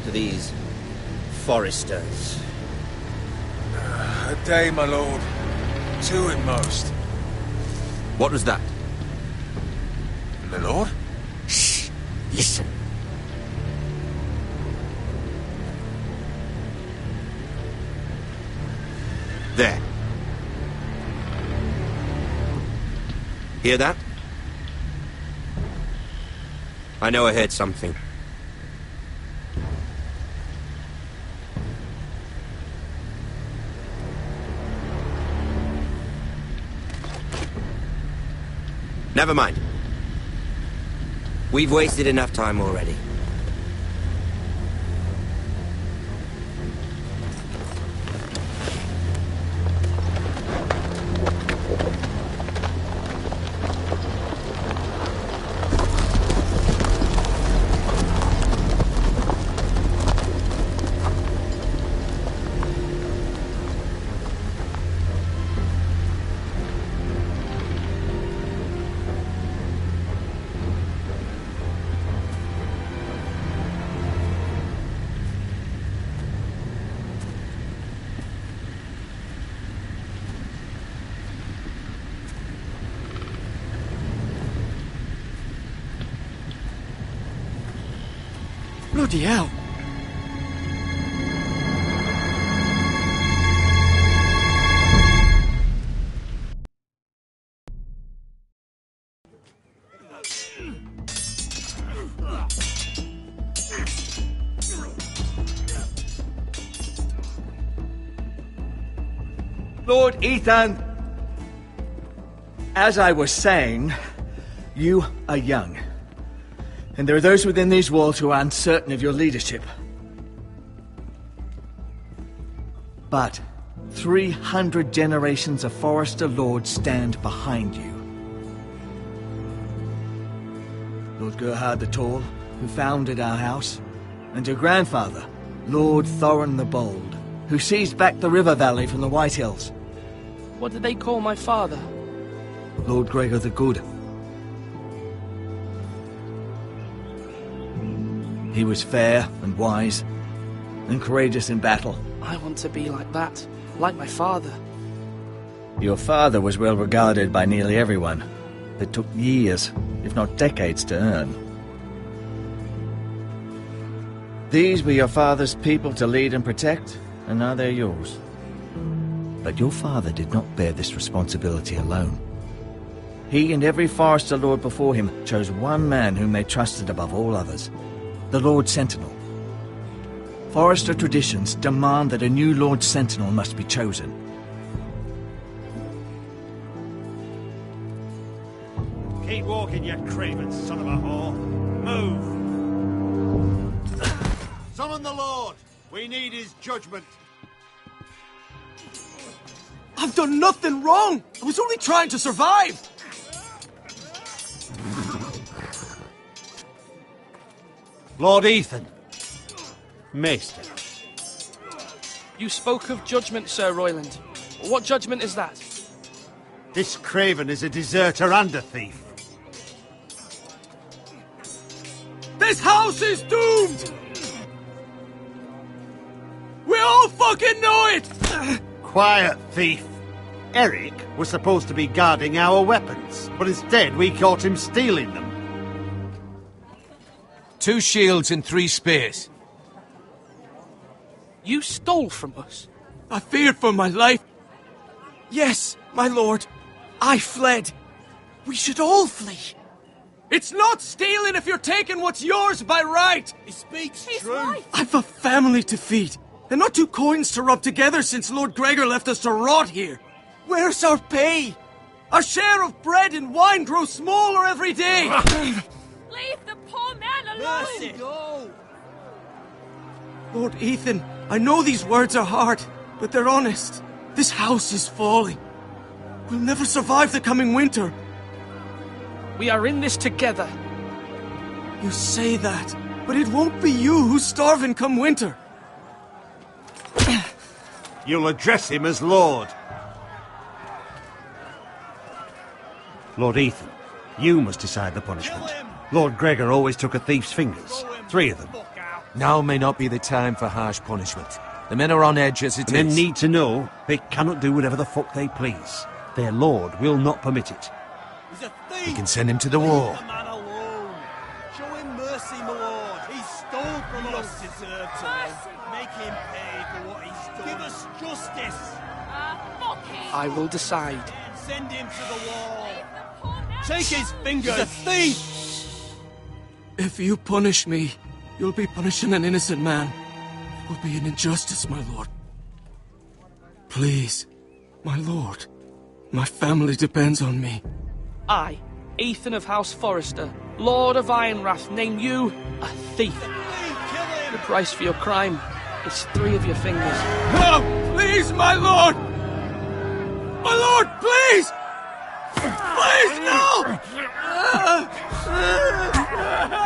to these Forresters? A day, my lord. 2 at most. What was that? My lord? Shh! Listen. There. Hear that? I know I heard something. Never mind. We've wasted enough time already. Bloody hell! Lord Ethan, as I was saying, you are young. And there are those within these walls who are uncertain of your leadership. But 300 generations of Forrester lords stand behind you. Lord Gerhard the Tall, who founded our house, and your grandfather, Lord Thorin the Bold, who seized back the river valley from the White Hills. What did they call my father? Lord Gregor the Good. He was fair and wise, and courageous in battle. I want to be like that, like my father. Your father was well regarded by nearly everyone. It took years, if not decades, to earn. These were your father's people to lead and protect, and now they're yours. But your father did not bear this responsibility alone. He and every Forrester Lord before him chose one man whom they trusted above all others, the Lord Sentinel. Forrester traditions demand that a new Lord Sentinel must be chosen. Keep walking, you craven son of a whore. Move! Summon the Lord! We need his judgment. I've done nothing wrong! I was only trying to survive! Lord Ethan. Maester. You spoke of judgment, Sir Royland. What judgment is that? This craven is a deserter and a thief. This house is doomed! We all fucking know it! Quiet, thief. Eric was supposed to be guarding our weapons, but instead we caught him stealing them. 2 shields and 3 spears. You stole from us? I feared for my life. Yes, my lord. I fled. We should all flee. It's not stealing if you're taking what's yours by right. He speaks true. I've a family to feed, and not 2 coins to rub together since Lord Gregor left us to rot here. Where's our pay? Our share of bread and wine grows smaller every day. Leave the poor man alone! Mercy. Go. Lord Ethan, I know these words are hard, but they're honest. This house is falling. We'll never survive the coming winter. We are in this together. You say that, but it won't be you who's starving come winter. You'll address him as Lord. Lord Ethan, you must decide the punishment. Lord Gregor always took a thief's fingers. 3 of them. Now may not be the time for harsh punishment. The men are on edge as it is. Men need to know they cannot do whatever the fuck they please. Their lord will not permit it. He's a thief! We can send him to the wall. Leave the man alone. Show him mercy, my lord. He stole from us. Don't deserve to live. Make him pay for what he's done. Give us justice. I will decide. Send him to the wall. Take his fingers. He's a thief! If you punish me, you'll be punishing an innocent man. It will be an injustice, my lord. Please, my lord. My family depends on me. I, Ethan of House Forrester, Lord of Ironrath, name you a thief. The price for your crime is 3 of your fingers. No! Please, my lord! My lord, please! Please, no!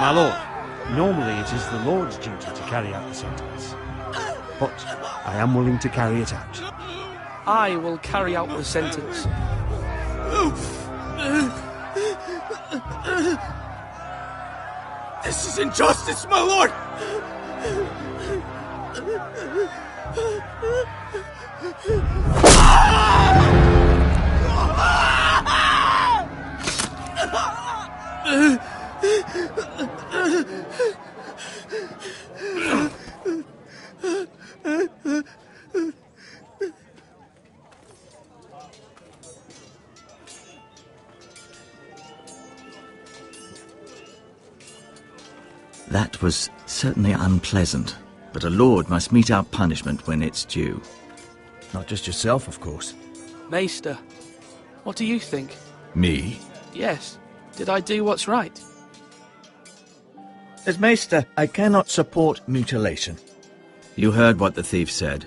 My lord, normally it is the Lord's duty to carry out the sentence. But I am willing to carry it out. I will carry out the sentence. This is injustice, my lord! That was certainly unpleasant, but a lord must mete out punishment when it's due. Not just yourself, of course. Maester, what do you think? Me? Yes. Did I do what's right? As Maester, I cannot support mutilation. You heard what the thief said.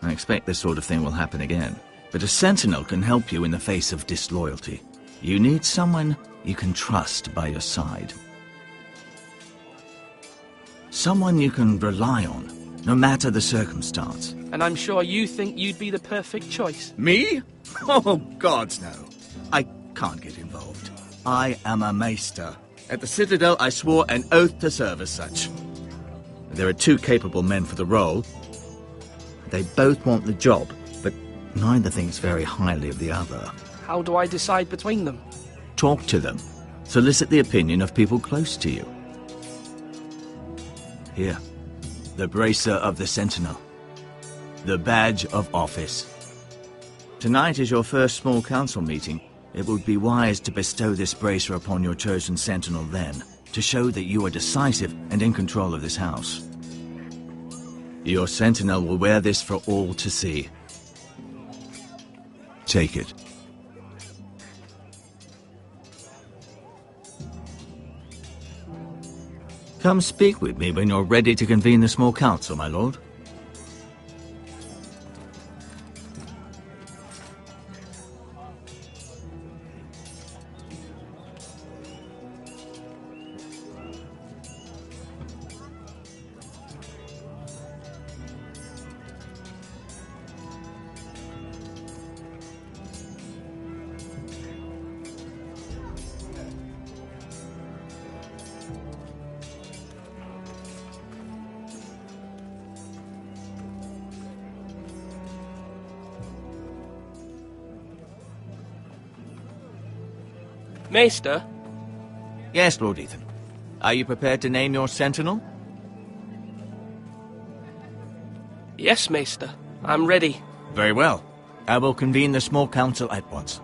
I expect this sort of thing will happen again. But a sentinel can help you in the face of disloyalty. You need someone you can trust by your side. Someone you can rely on, no matter the circumstance. And I'm sure you think you'd be the perfect choice. Me? Oh, gods no. I can't get involved. I am a Maester. At the Citadel, I swore an oath to serve as such. There are 2 capable men for the role. They both want the job, but neither thinks very highly of the other. How do I decide between them? Talk to them. Solicit the opinion of people close to you. Here, the bracer of the Sentinel. The badge of office. Tonight is your first small council meeting. It would be wise to bestow this bracer upon your chosen Sentinel then, to show that you are decisive and in control of this house. Your Sentinel will wear this for all to see. Take it. Come speak with me when you're ready to convene the small council, my lord. Maester? Yes, Lord Ethan. Are you prepared to name your Sentinel? Yes, Maester. I'm ready. Very well. I will convene the small council at once.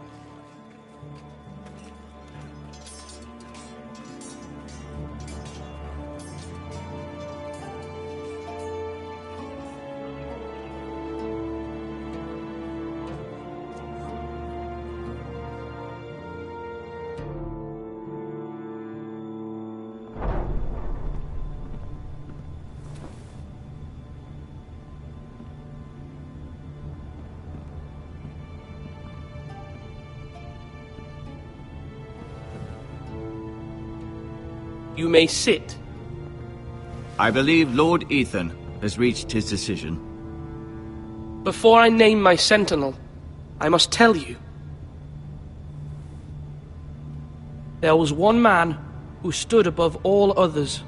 You may sit. I believe Lord Ethan has reached his decision. Before I name my Sentinel, I must tell you. There was one man who stood above all others.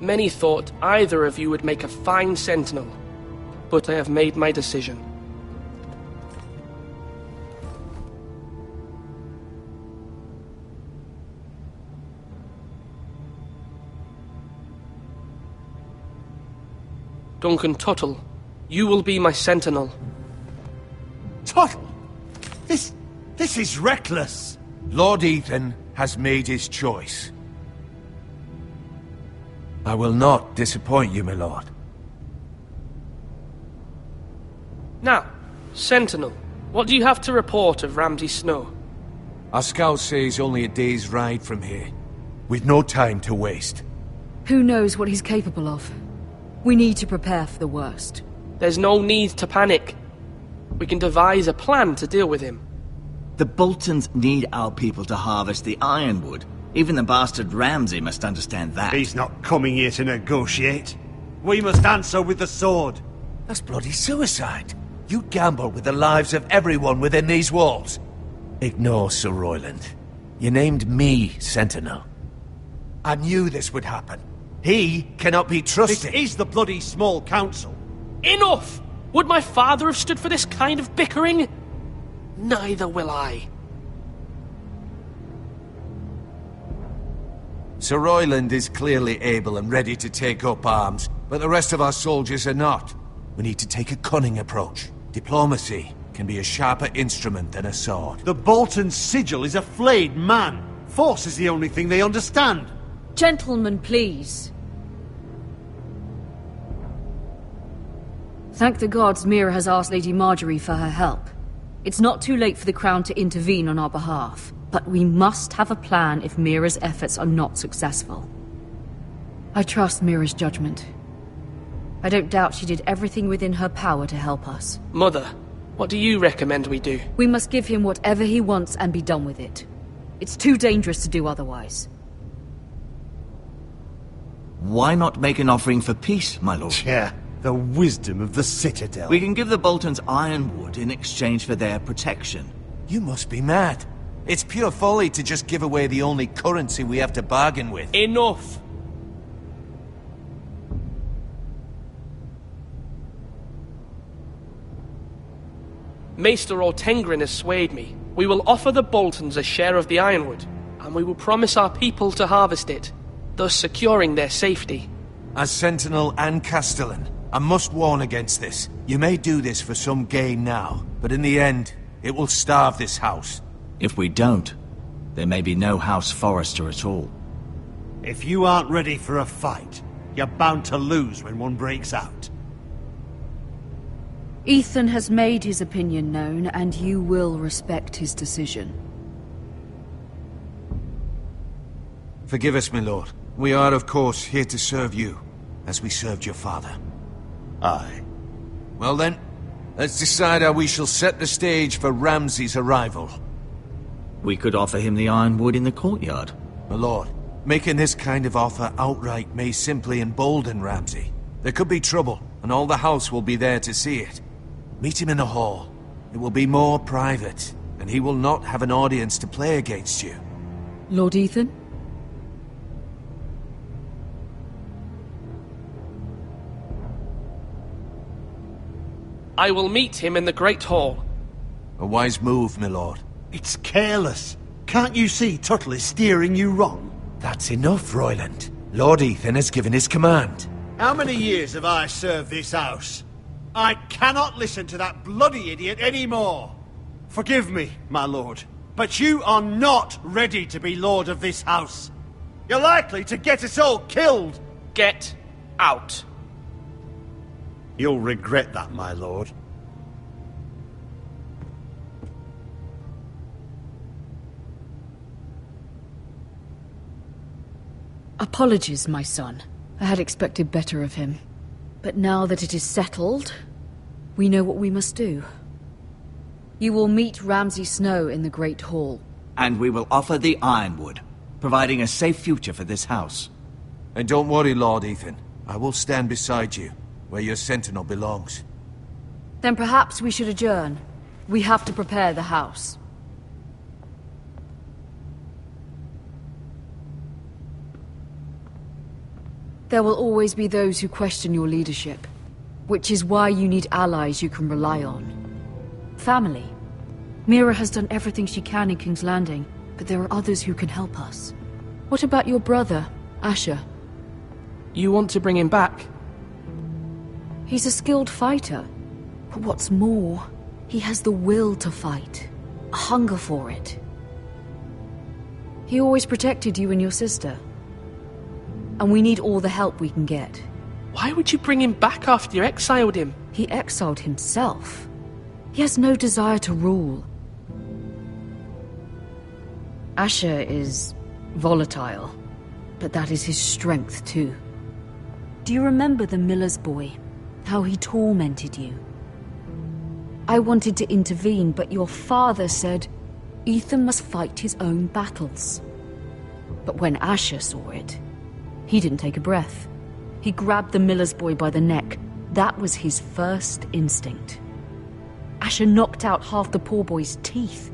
Many thought either of you would make a fine Sentinel, but I have made my decision. Duncan Tuttle, you will be my Sentinel. Tuttle! This is reckless! Lord Ethan has made his choice. I will not disappoint you, my lord. Now, Sentinel, what do you have to report of Ramsay Snow? Our scouts say he's only a day's ride from here, with no time to waste. Who knows what he's capable of? We need to prepare for the worst. There's no need to panic. We can devise a plan to deal with him. The Boltons need our people to harvest the ironwood. Even the bastard Ramsay must understand that. He's not coming here to negotiate. We must answer with the sword. That's bloody suicide. You gamble with the lives of everyone within these walls. Ignore Sir Royland. You named me Sentinel. I knew this would happen. He cannot be trusted. This is the bloody small council. Enough! Would my father have stood for this kind of bickering? Neither will I. Sir Royland is clearly able and ready to take up arms, but the rest of our soldiers are not. We need to take a cunning approach. Diplomacy can be a sharper instrument than a sword. The Bolton sigil is a flayed man. Force is the only thing they understand. Gentlemen, please. Thank the gods Mira has asked Lady Marjorie for her help. It's not too late for the Crown to intervene on our behalf. But we must have a plan if Mira's efforts are not successful. I trust Mira's judgment. I don't doubt she did everything within her power to help us. Mother, what do you recommend we do? We must give him whatever he wants and be done with it. It's too dangerous to do otherwise. Why not make an offering for peace, my lord? Yeah, the wisdom of the Citadel. We can give the Boltons ironwood in exchange for their protection. You must be mad. It's pure folly to just give away the only currency we have to bargain with. Enough! Maester Ortengrin has swayed me. We will offer the Boltons a share of the ironwood, and we will promise our people to harvest it, thus securing their safety. As Sentinel and Castellan, I must warn against this. You may do this for some gain now, but in the end, it will starve this house. If we don't, there may be no House Forrester at all. If you aren't ready for a fight, you're bound to lose when one breaks out. Ethan has made his opinion known, and you will respect his decision. Forgive us, my lord. We are, of course, here to serve you, as we served your father. Aye. Well then, let's decide how we shall set the stage for Ramsay's arrival. We could offer him the ironwood in the courtyard. My lord, making this kind of offer outright may simply embolden Ramsay. There could be trouble, and all the house will be there to see it. Meet him in the hall. It will be more private, and he will not have an audience to play against you. Lord Ethan? I will meet him in the Great Hall. A wise move, my lord. It's careless. Can't you see Tuttle is steering you wrong? That's enough, Royland. Lord Ethan has given his command. How many years have I served this house? I cannot listen to that bloody idiot anymore. Forgive me, my lord, but you are not ready to be lord of this house. You're likely to get us all killed. Get out. You'll regret that, my lord. Apologies, my son. I had expected better of him. But now that it is settled, we know what we must do. You will meet Ramsay Snow in the Great Hall. And we will offer the ironwood, providing a safe future for this house. And don't worry, Lord Ethan. I will stand beside you, where your sentinel belongs. Then perhaps we should adjourn. We have to prepare the house. There will always be those who question your leadership, which is why you need allies you can rely on. Family. Mira has done everything she can in King's Landing, but there are others who can help us. What about your brother, Asher? You want to bring him back? He's a skilled fighter, but what's more, he has the will to fight, a hunger for it. He always protected you and your sister. And we need all the help we can get. Why would you bring him back after you exiled him? He exiled himself. He has no desire to rule. Asher is volatile, but that is his strength too. Do you remember the miller's boy? How he tormented you? I wanted to intervene, but your father said Ethan must fight his own battles. But when Asher saw it, he didn't take a breath. He grabbed the miller's boy by the neck. That was his first instinct. Asher knocked out half the poor boy's teeth.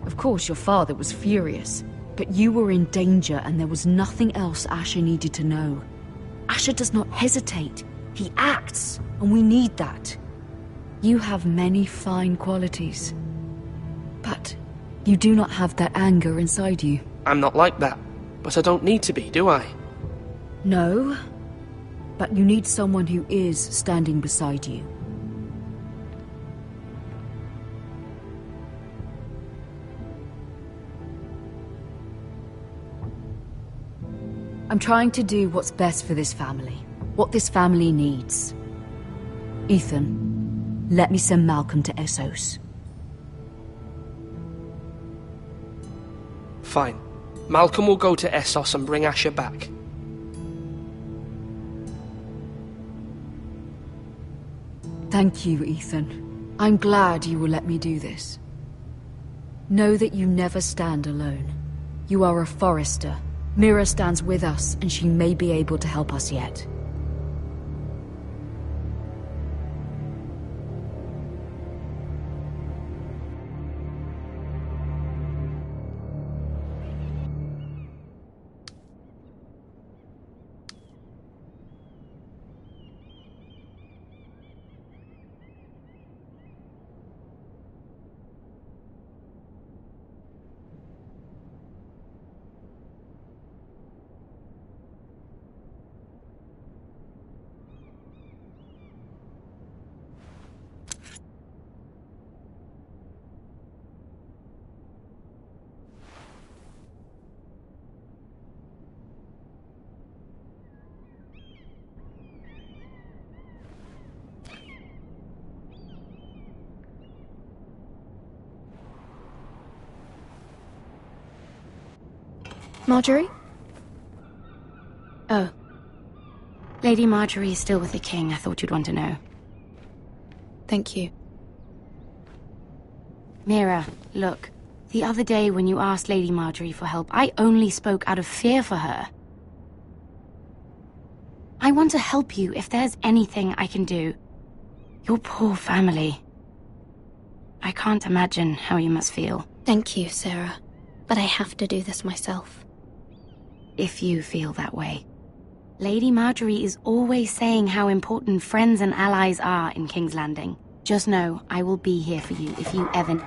Of course, your father was furious, but you were in danger and there was nothing else Asher needed to know. Asher does not hesitate. He acts, and we need that. You have many fine qualities, but you do not have that anger inside you. I'm not like that. But I don't need to be, do I? No, but you need someone who is standing beside you. I'm trying to do what's best for this family, what this family needs. Ethan, let me send Malcolm to Essos. Fine. Malcolm will go to Essos and bring Asher back. Thank you, Ethan. I'm glad you will let me do this. Know that you never stand alone. You are a Forrester. Mira stands with us, and she may be able to help us yet. Marjorie? Oh. Lady Marjorie is still with the king. I thought you'd want to know. Thank you. Mira, look. The other day when you asked Lady Marjorie for help, I only spoke out of fear for her. I want to help you if there's anything I can do. Your poor family. I can't imagine how you must feel. Thank you, Sarah. But I have to do this myself. If you feel that way. Lady Marjorie is always saying how important friends and allies are in King's Landing. Just know, I will be here for you if you ever...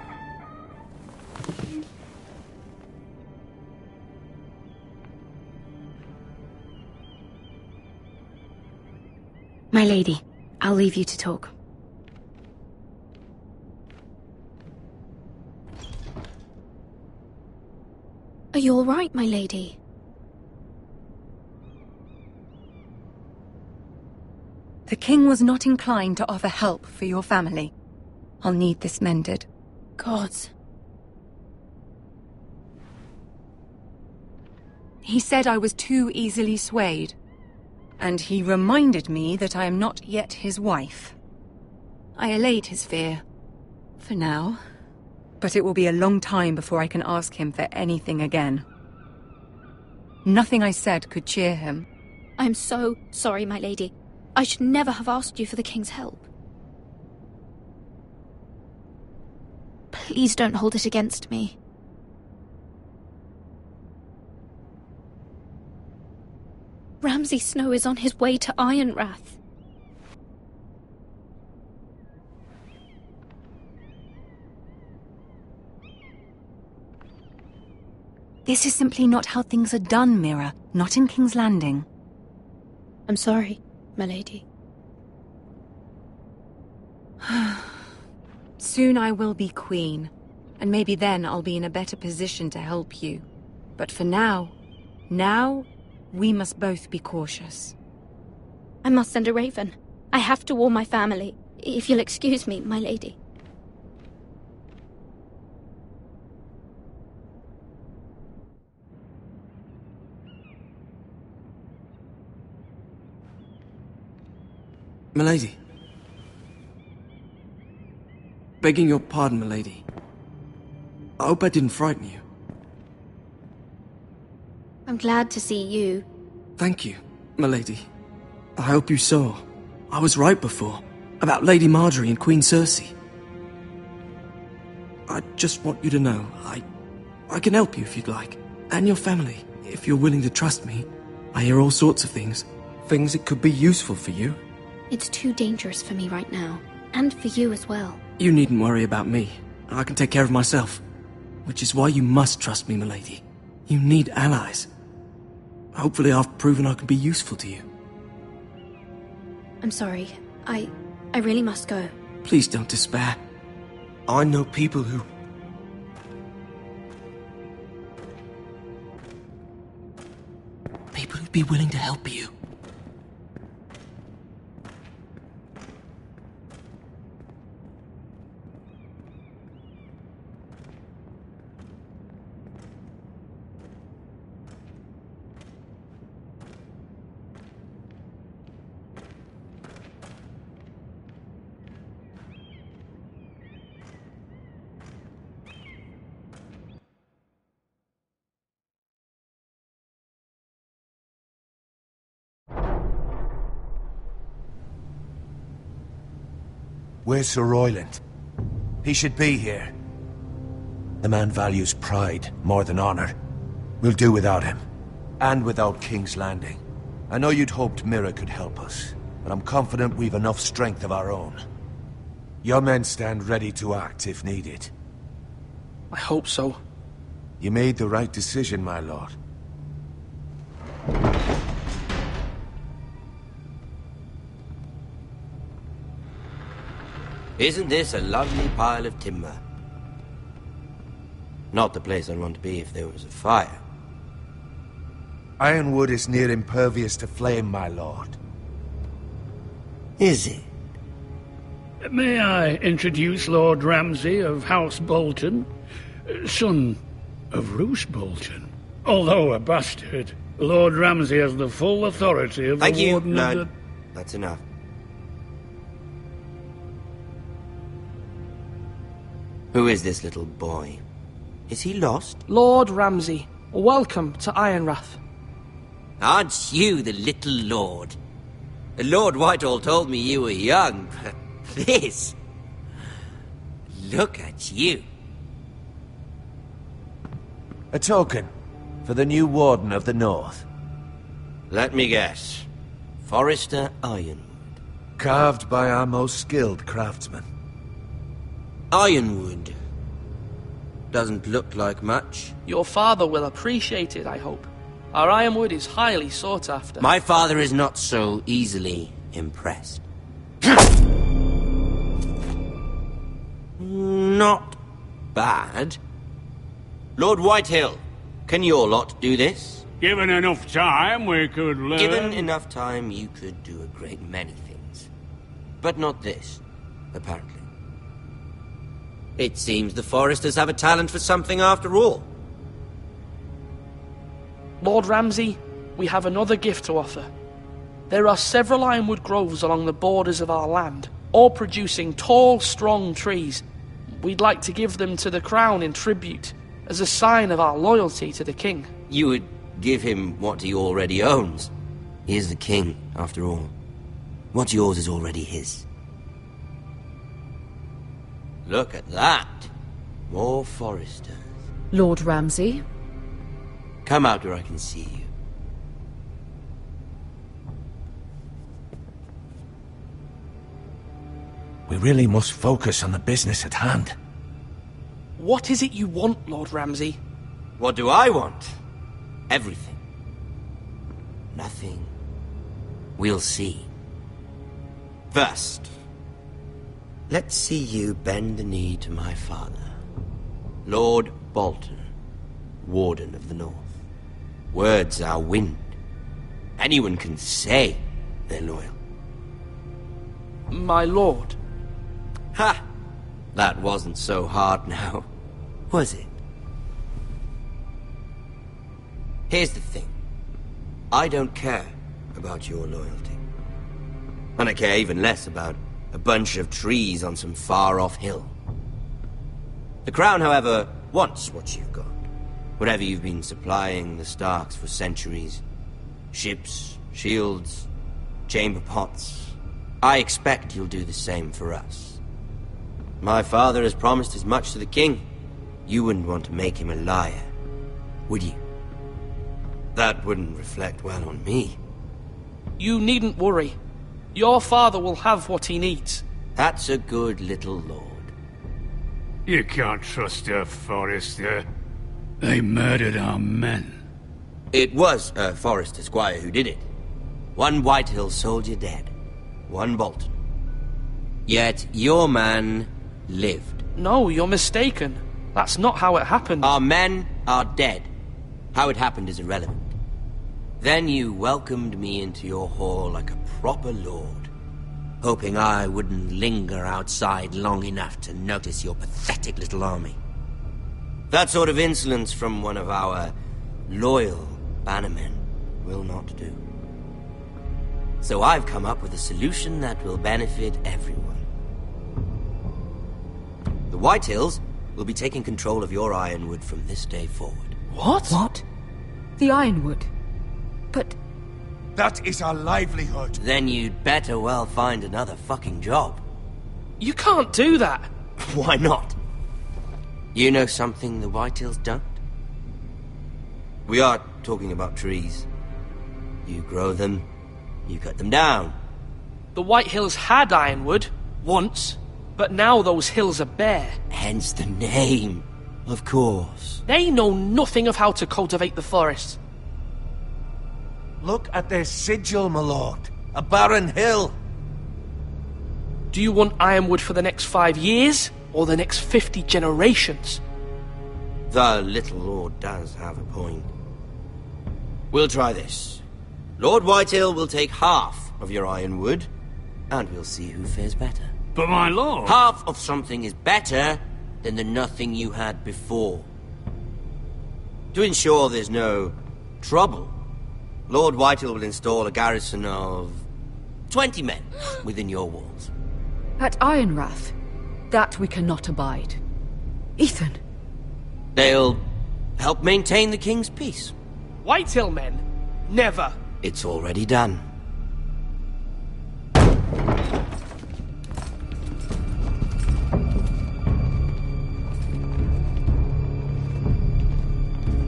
My lady, I'll leave you to talk. Are you all right, my lady? The king was not inclined to offer help for your family. I'll need this mended. Gods. He said I was too easily swayed. And he reminded me that I am not yet his wife. I allayed his fear. For now. But it will be a long time before I can ask him for anything again. Nothing I said could cheer him. I'm so sorry, my lady. I should never have asked you for the king's help. Please don't hold it against me. Ramsay Snow is on his way to Ironrath. This is simply not how things are done, Mira. Not in King's Landing. I'm sorry, my lady. Soon I will be queen, and maybe then I'll be in a better position to help you. But for now, we must both be cautious. I must send a raven. I have to warn my family. If you'll excuse me, my lady. Milady. Begging your pardon, milady. I hope I didn't frighten you. I'm glad to see you. Thank you, milady. I hope you saw. I was right before. About Lady Marjorie and Queen Cersei. I just want you to know, I can help you if you'd like. And your family, if you're willing to trust me. I hear all sorts of things. Things that could be useful for you. It's too dangerous for me right now. And for you as well. You needn't worry about me. I can take care of myself. Which is why you must trust me, milady. You need allies. Hopefully I've proven I can be useful to you. I'm sorry. I really must go. Please don't despair. I know people who... People who'd be willing to help you. Where's Sir Royland? He should be here. The man values pride more than honor. We'll do without him. And without King's Landing. I know you'd hoped Mira could help us, but I'm confident we've enough strength of our own. Your men stand ready to act if needed. I hope so. You made the right decision, my lord. Isn't this a lovely pile of timber? Not the place I'd want to be if there was a fire. Ironwood is near impervious to flame, my lord. Is it? May I introduce Lord Ramsay of House Bolton, son of Roose Bolton? Although a bastard, Lord Ramsay has the full authority of the Warden of the... That's enough. Who is this little boy? Is he lost? Lord Ramsay, welcome to Ironrath. Aren't you the little lord? Lord Whitehall told me you were young, but this... Look at you. A token for the new Warden of the North. Let me guess. Forrester Ironwood. Carved by our most skilled craftsmen. Ironwood. Doesn't look like much. Your father will appreciate it, I hope. Our ironwood is highly sought after. My father is not so easily impressed. Not bad. Lord Whitehill, can your lot do this? Given enough time, we could learn... Given enough time, you could do a great many things. But not this, apparently. It seems the Foresters have a talent for something after all. Lord Ramsay, we have another gift to offer. There are several ironwood groves along the borders of our land, all producing tall, strong trees. We'd like to give them to the Crown in tribute, as a sign of our loyalty to the King. You would give him what he already owns. He is the King, after all. What's yours is already his. Look at that. More Foresters. Lord Ramsay? Come out where I can see you. We really must focus on the business at hand. What is it you want, Lord Ramsay? What do I want? Everything. Nothing. We'll see. First, let's see you bend the knee to my father, Lord Bolton, Warden of the North. Words are wind. Anyone can say they're loyal. My lord. Ha! That wasn't so hard now, was it? Here's the thing. I don't care about your loyalty. And I care even less about a bunch of trees on some far-off hill. The Crown, however, wants what you've got. Whatever you've been supplying the Starks for centuries. Ships, shields, chamber pots. I expect you'll do the same for us. My father has promised as much to the King. You wouldn't want to make him a liar, would you? That wouldn't reflect well on me. You needn't worry. Your father will have what he needs. That's a good little lord. You can't trust a Forester. They murdered our men. It was a Forester squire who did it. One Whitehill soldier dead. One Bolton. Yet your man lived. No, you're mistaken. That's not how it happened. Our men are dead. How it happened is irrelevant. Then you welcomed me into your hall like a proper lord, hoping I wouldn't linger outside long enough to notice your pathetic little army. That sort of insolence from one of our loyal bannermen will not do. So I've come up with a solution that will benefit everyone. The Whitehills will be taking control of your ironwood from this day forward. What? What? The ironwood? But... That is our livelihood. Then you'd better well find another fucking job. You can't do that. Why not? You know something the Whitehills don't? We are talking about trees. You grow them, you cut them down. The Whitehills had ironwood, once, but now those hills are bare. Hence the name, of course. They know nothing of how to cultivate the forest. Look at their sigil, my lord. A barren hill. Do you want ironwood for the next 5 years, or the next 50 generations? The little lord does have a point. We'll try this. Lord Whitehill will take half of your ironwood, and we'll see who fares better. But my lord... Half of something is better than the nothing you had before. To ensure there's no trouble, Lord Whitehill will install a garrison of 20 men within your walls. At Ironrath, that we cannot abide. Ethan. They'll help maintain the king's peace. Whitehill men? Never. It's already done.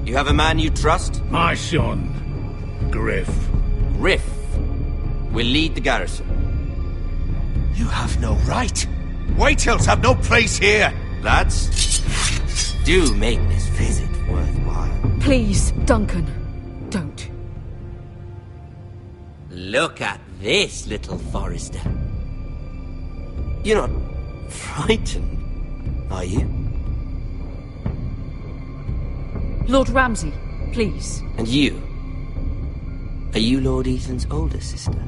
You have a man you trust? My son, Griff. Griff will lead the garrison. You have no right. Whitehills have no place here. Lads, do make this visit worthwhile. Please, Duncan, don't. Look at this, little Forrester. You're not frightened, are you? Lord Ramsay, please. And you? Are you Lord Ethan's older sister?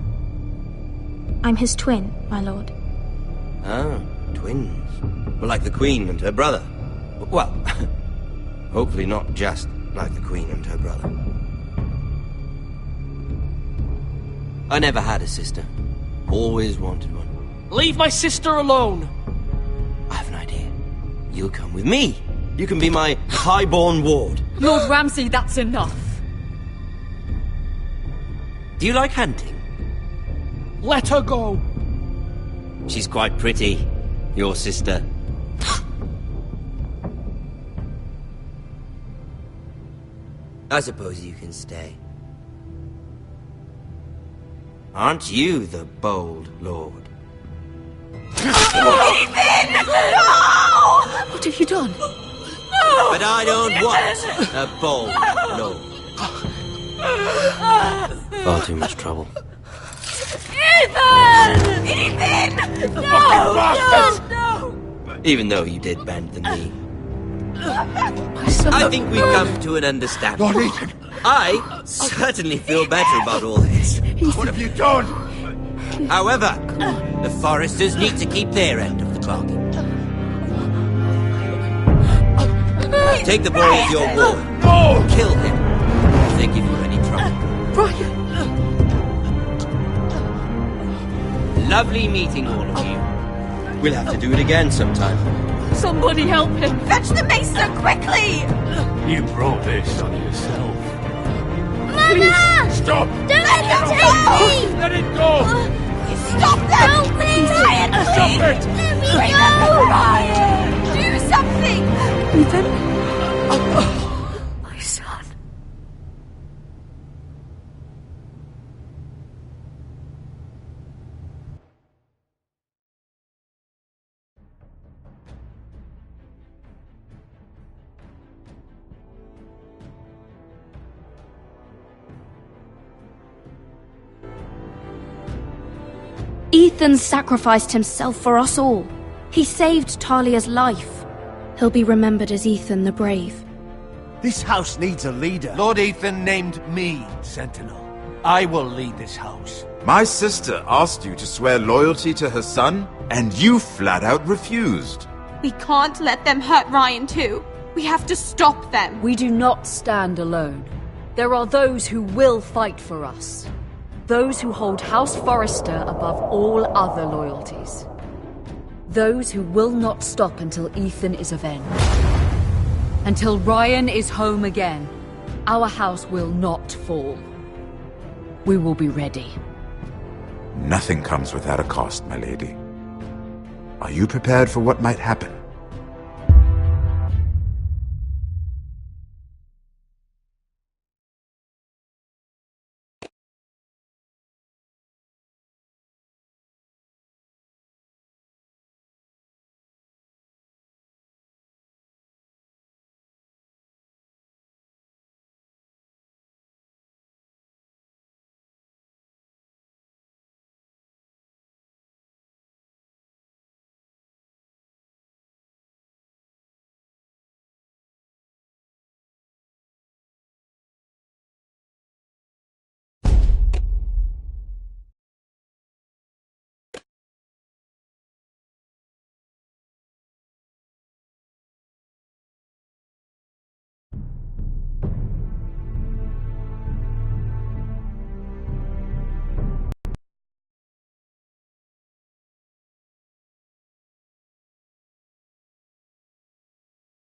I'm his twin, my lord. Ah, twins. Well, like the Queen and her brother. Well, hopefully not just like the Queen and her brother. I never had a sister. Always wanted one. Leave my sister alone! I have an idea. You'll come with me. You can be my highborn ward. Lord Ramsay, that's enough. Do you like hunting? Let her go. She's quite pretty, your sister. I suppose you can stay. Aren't you the bold lord? Ethan! No! What have you done? No! But I don't want a bold lord. Far too much trouble. Ethan! Ethan! No! Even though you did bend the knee. My son. I think we've come to an understanding. Lord Ethan! I certainly feel better about all this. What have you done? However, the Foresters need to keep their end of the bargain. Take the boy as your ward. No! Kill him if they give you any trouble. Brian! Lovely meeting all of you. We'll have to do it again sometime. Somebody help him! Fetch the maester, quickly! You brought this on yourself. Mama! Stop! Don't let him take me! Let it go! Stop them! No, please! Ryan, Stop it! Let me Bring go! them to Ryan! Do something! Ethan? My son. Ethan sacrificed himself for us all. He saved Talia's life. He'll be remembered as Ethan the Brave. This house needs a leader. Lord Ethan named me Sentinel. I will lead this house. My sister asked you to swear loyalty to her son, and you flat out refused. We can't let them hurt Ryan too. We have to stop them. We do not stand alone. There are those who will fight for us. Those who hold House Forrester above all other loyalties. Those who will not stop until Ethan is avenged. Until Ryan is home again, our house will not fall. We will be ready. Nothing comes without a cost, my lady. Are you prepared for what might happen?